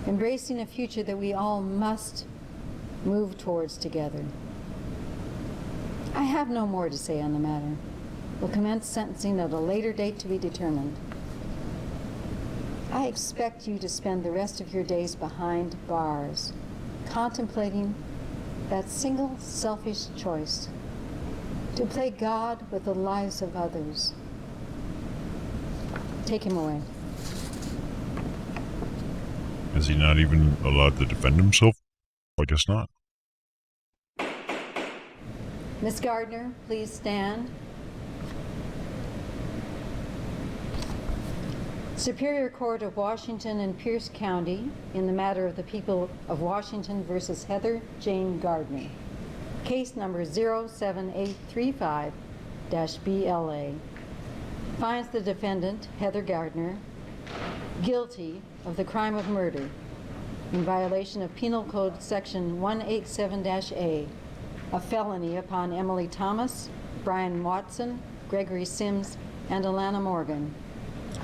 Speaker 13: embracing a future that we all must move towards together. I have no more to say on the matter. We'll commence sentencing at a later date to be determined. I expect you to spend the rest of your days behind bars, contemplating that single selfish choice to play God with the lives of others. Take him away.
Speaker 1: Is he not even allowed to defend himself? I guess not.
Speaker 13: Miss Gardner, please stand. Superior Court of Washington and Pierce County in the matter of the people of Washington versus Heather Jane Gardner. Case number 07835-BLA. Finds the defendant, Heather Gardner, guilty of the crime of murder in violation of Penal Code Section 187-A, a felony upon Emily Thomas, Brian Watson, Gregory Sims, and Alana Morgan,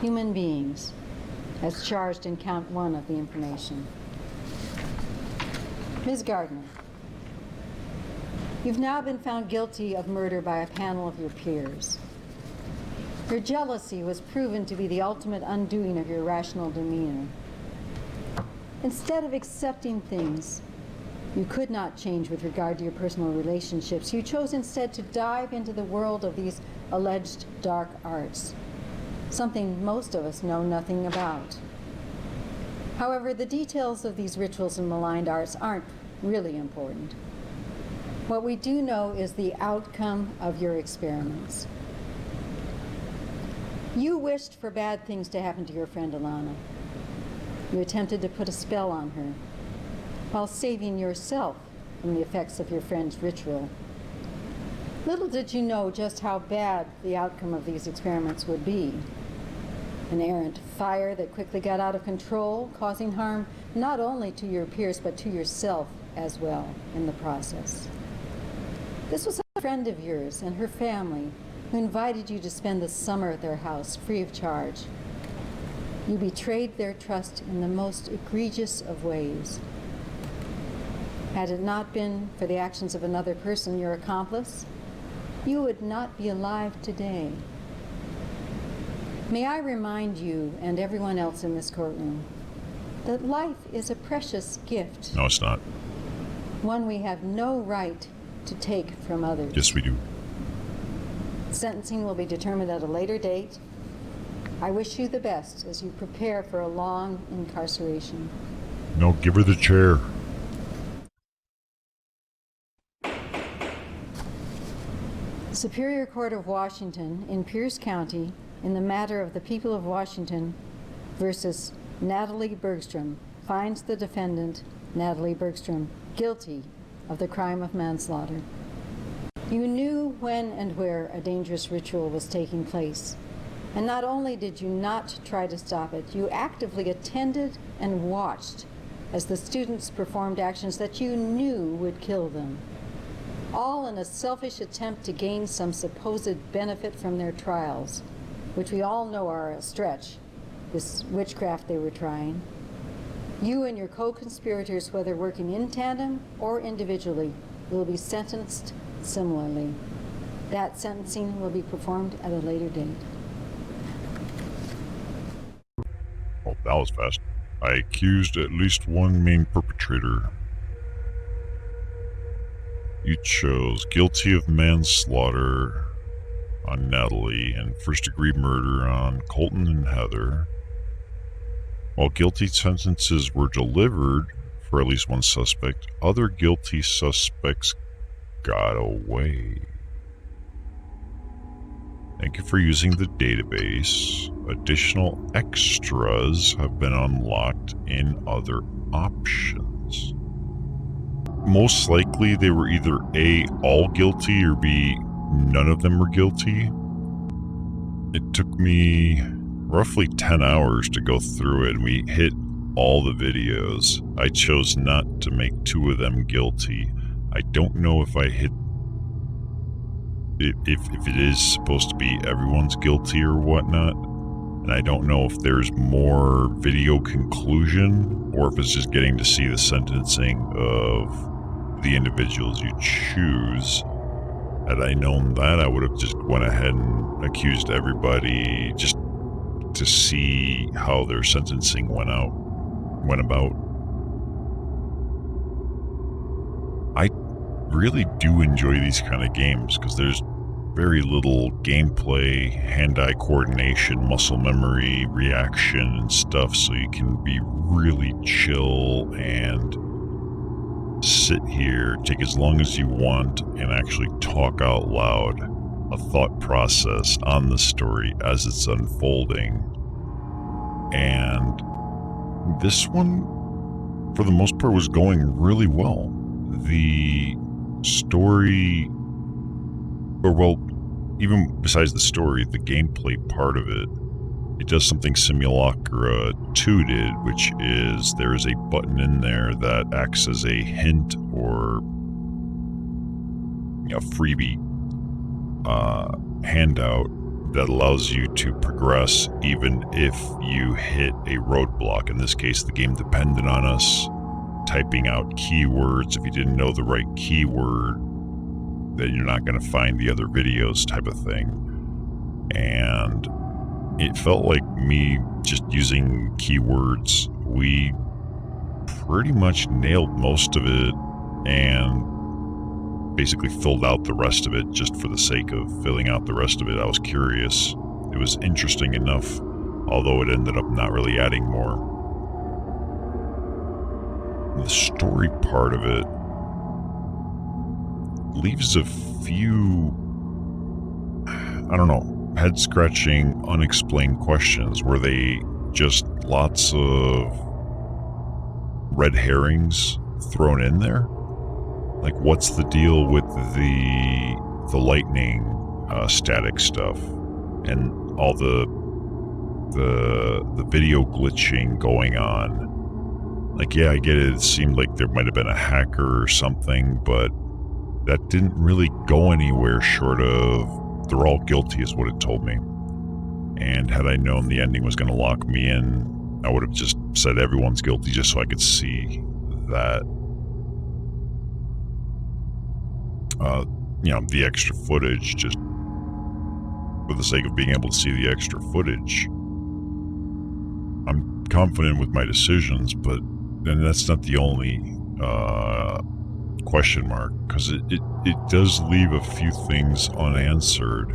Speaker 13: human beings, as charged in count 1 of the information. Ms. Gardner, you've now been found guilty of murder by a panel of your peers. Your jealousy was proven to be the ultimate undoing of your rational demeanor. Instead of accepting things you could not change with regard to your personal relationships, you chose instead to dive into the world of these alleged dark arts, something most of us know nothing about. However, the details of these rituals and maligned arts aren't really important. What we do know is the outcome of your experiments. You wished for bad things to happen to your friend Alana. You attempted to put a spell on her, while saving yourself from the effects of your friend's ritual. Little did you know just how bad the outcome of these experiments would be. An errant fire that quickly got out of control, causing harm not only to your peers, but to yourself as well in the process. This was a friend of yours and her family who invited you to spend the summer at their house free of charge. You betrayed their trust in the most egregious of ways. Had it not been for the actions of another person, your accomplice, you would not be alive today. May I remind you and everyone else in this courtroom that life is a precious gift.
Speaker 1: No, it's not.
Speaker 13: One we have no right to take from others.
Speaker 1: Yes, we do.
Speaker 13: Sentencing will be determined at a later date. I wish you the best as you prepare for a long incarceration.
Speaker 1: No, give her the chair.
Speaker 13: Superior Court of Washington in Pierce County in the matter of the people of Washington versus Natalie Bergstrom finds the defendant, Natalie Bergstrom, guilty of the crime of manslaughter. You knew when and where a dangerous ritual was taking place. And not only did you not try to stop it, you actively attended and watched as the students performed actions that you knew would kill them. All in a selfish attempt to gain some supposed benefit from their trials, which we all know are a stretch, this witchcraft they were trying. You and your co-conspirators, whether working in tandem or individually, will be sentenced similarly. That sentencing will be performed at a later date.
Speaker 1: Oh, that was fast. I accused at least one main perpetrator. You chose guilty of manslaughter on Natalie and first-degree murder on Colton and Heather. While guilty sentences were delivered for at least one suspect, other guilty suspects got away. Thank you for using the database. Additional extras have been unlocked in other options. Most likely they were either A, all guilty, or B, none of them were guilty. It took me roughly 10 hours to go through it, and we hit all the videos. I chose not to make 2 of them guilty. I don't know if I hit if it is supposed to be everyone's guilty or whatnot, and I don't know if there's more video conclusion or if it's just getting to see the sentencing of the individuals you choose. Had I known that, I would have just went ahead and accused everybody just to see how their sentencing went about. I really do enjoy these kind of games because there's very little gameplay, hand-eye coordination, muscle memory, reaction, and stuff, so you can be really chill and sit here, take as long as you want, and actually talk out loud a thought process on the story as it's unfolding. And this one, for the most part, was going really well. The story, or well, even besides the story, the gameplay part of it, it does something Simulacra 2 did, which is there is a button in there that acts as a hint or a freebie handout that allows you to progress even if you hit a roadblock. In this case, the game depended on us typing out keywords. If you didn't know the right keyword, then you're not going to find the other videos, type of thing. And it felt like me just using keywords. We pretty much nailed most of it and basically filled out the rest of it just for the sake of filling out the rest of it. I was curious. It was interesting enough, although it ended up not really adding more. The story part of it leaves a few, I don't know, head-scratching, unexplained questions. Were they just lots of red herrings thrown in there? Like, what's the deal with the lightning static stuff and all the video glitching going on? Like, yeah, I get it. It seemed like there might have been a hacker or something, but that didn't really go anywhere short of they're all guilty is what it told me. And had I known the ending was going to lock me in, I would have just said everyone's guilty just so I could see that, the extra footage, just for the sake of being able to see the extra footage. I'm confident with my decisions, but then that's not the only question mark, because it does leave a few things unanswered.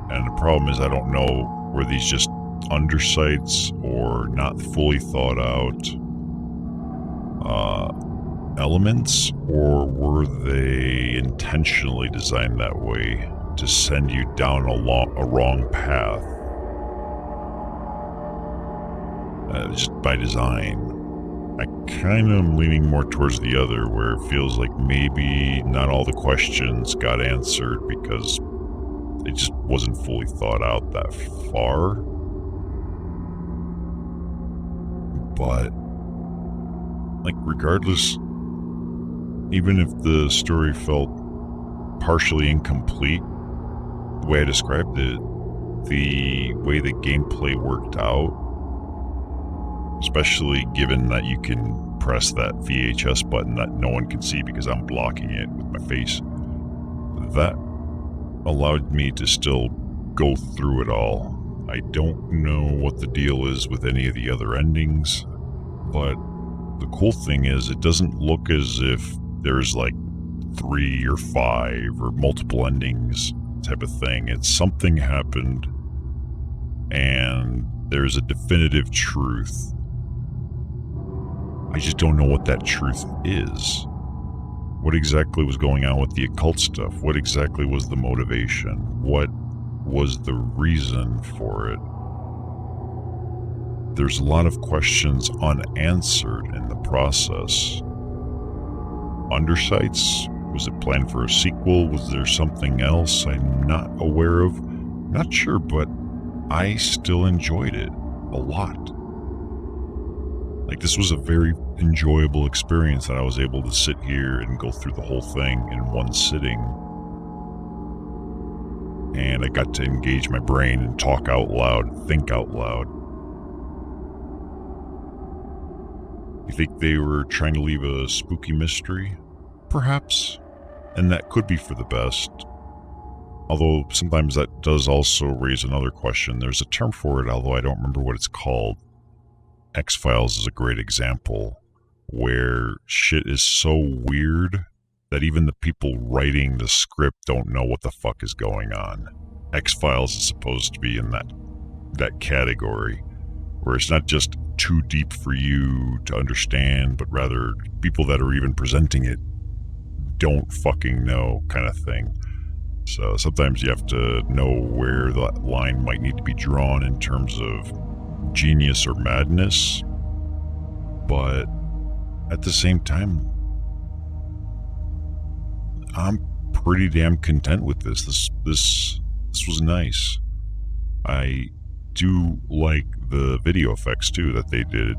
Speaker 1: And the problem is I don't know, were these just undersights or not fully thought out elements, or were they intentionally designed that way to send you down a wrong path, just by design? I kind of am leaning more towards the other, where it feels like maybe not all the questions got answered because it just wasn't fully thought out that far. But, like, regardless, even if the story felt partially incomplete, the way I described it, the way the gameplay worked out, especially given that you can press that VHS button that no one can see because I'm blocking it with my face, that allowed me to still go through it all. I don't know what the deal is with any of the other endings, but the cool thing is it doesn't look as if there's like 3 or 5 or multiple endings type of thing. It's something happened and there's a definitive truth. I just don't know what that truth is. What exactly was going on with the occult stuff? What exactly was the motivation? What was the reason for it? There's a lot of questions unanswered in the process. Undersights? Was it planned for a sequel? Was there something else I'm not aware of? Not sure, but I still enjoyed it a lot. Like, this was a very enjoyable experience that I was able to sit here and go through the whole thing in one sitting. And I got to engage my brain and talk out loud, think out loud. You think they were trying to leave a spooky mystery? Perhaps. And that could be for the best. Although sometimes that does also raise another question. There's a term for it, although I don't remember what it's called. X-Files is a great example, where shit is so weird that even the people writing the script don't know what the fuck is going on. X-Files is supposed to be in that category, where it's not just too deep for you to understand, but rather people that are even presenting it don't fucking know, kind of thing. So sometimes you have to know where that line might need to be drawn in terms of genius or madness, but at the same time, I'm pretty damn content with this. This was nice. I do like the video effects too that they did.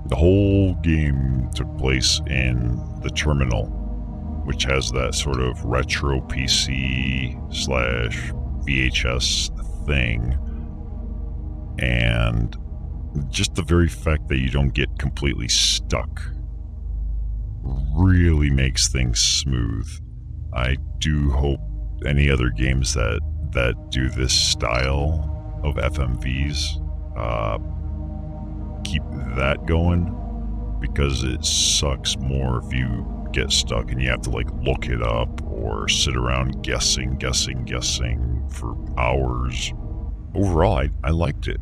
Speaker 1: The whole game took place in the terminal, which has that sort of retro PC / VHS thing. And just the very fact that you don't get completely stuck really makes things smooth. I do hope any other games that do this style of FMVs keep that going, because it sucks more if you get stuck and you have to like look it up or sit around guessing for hours. Overall, I liked it.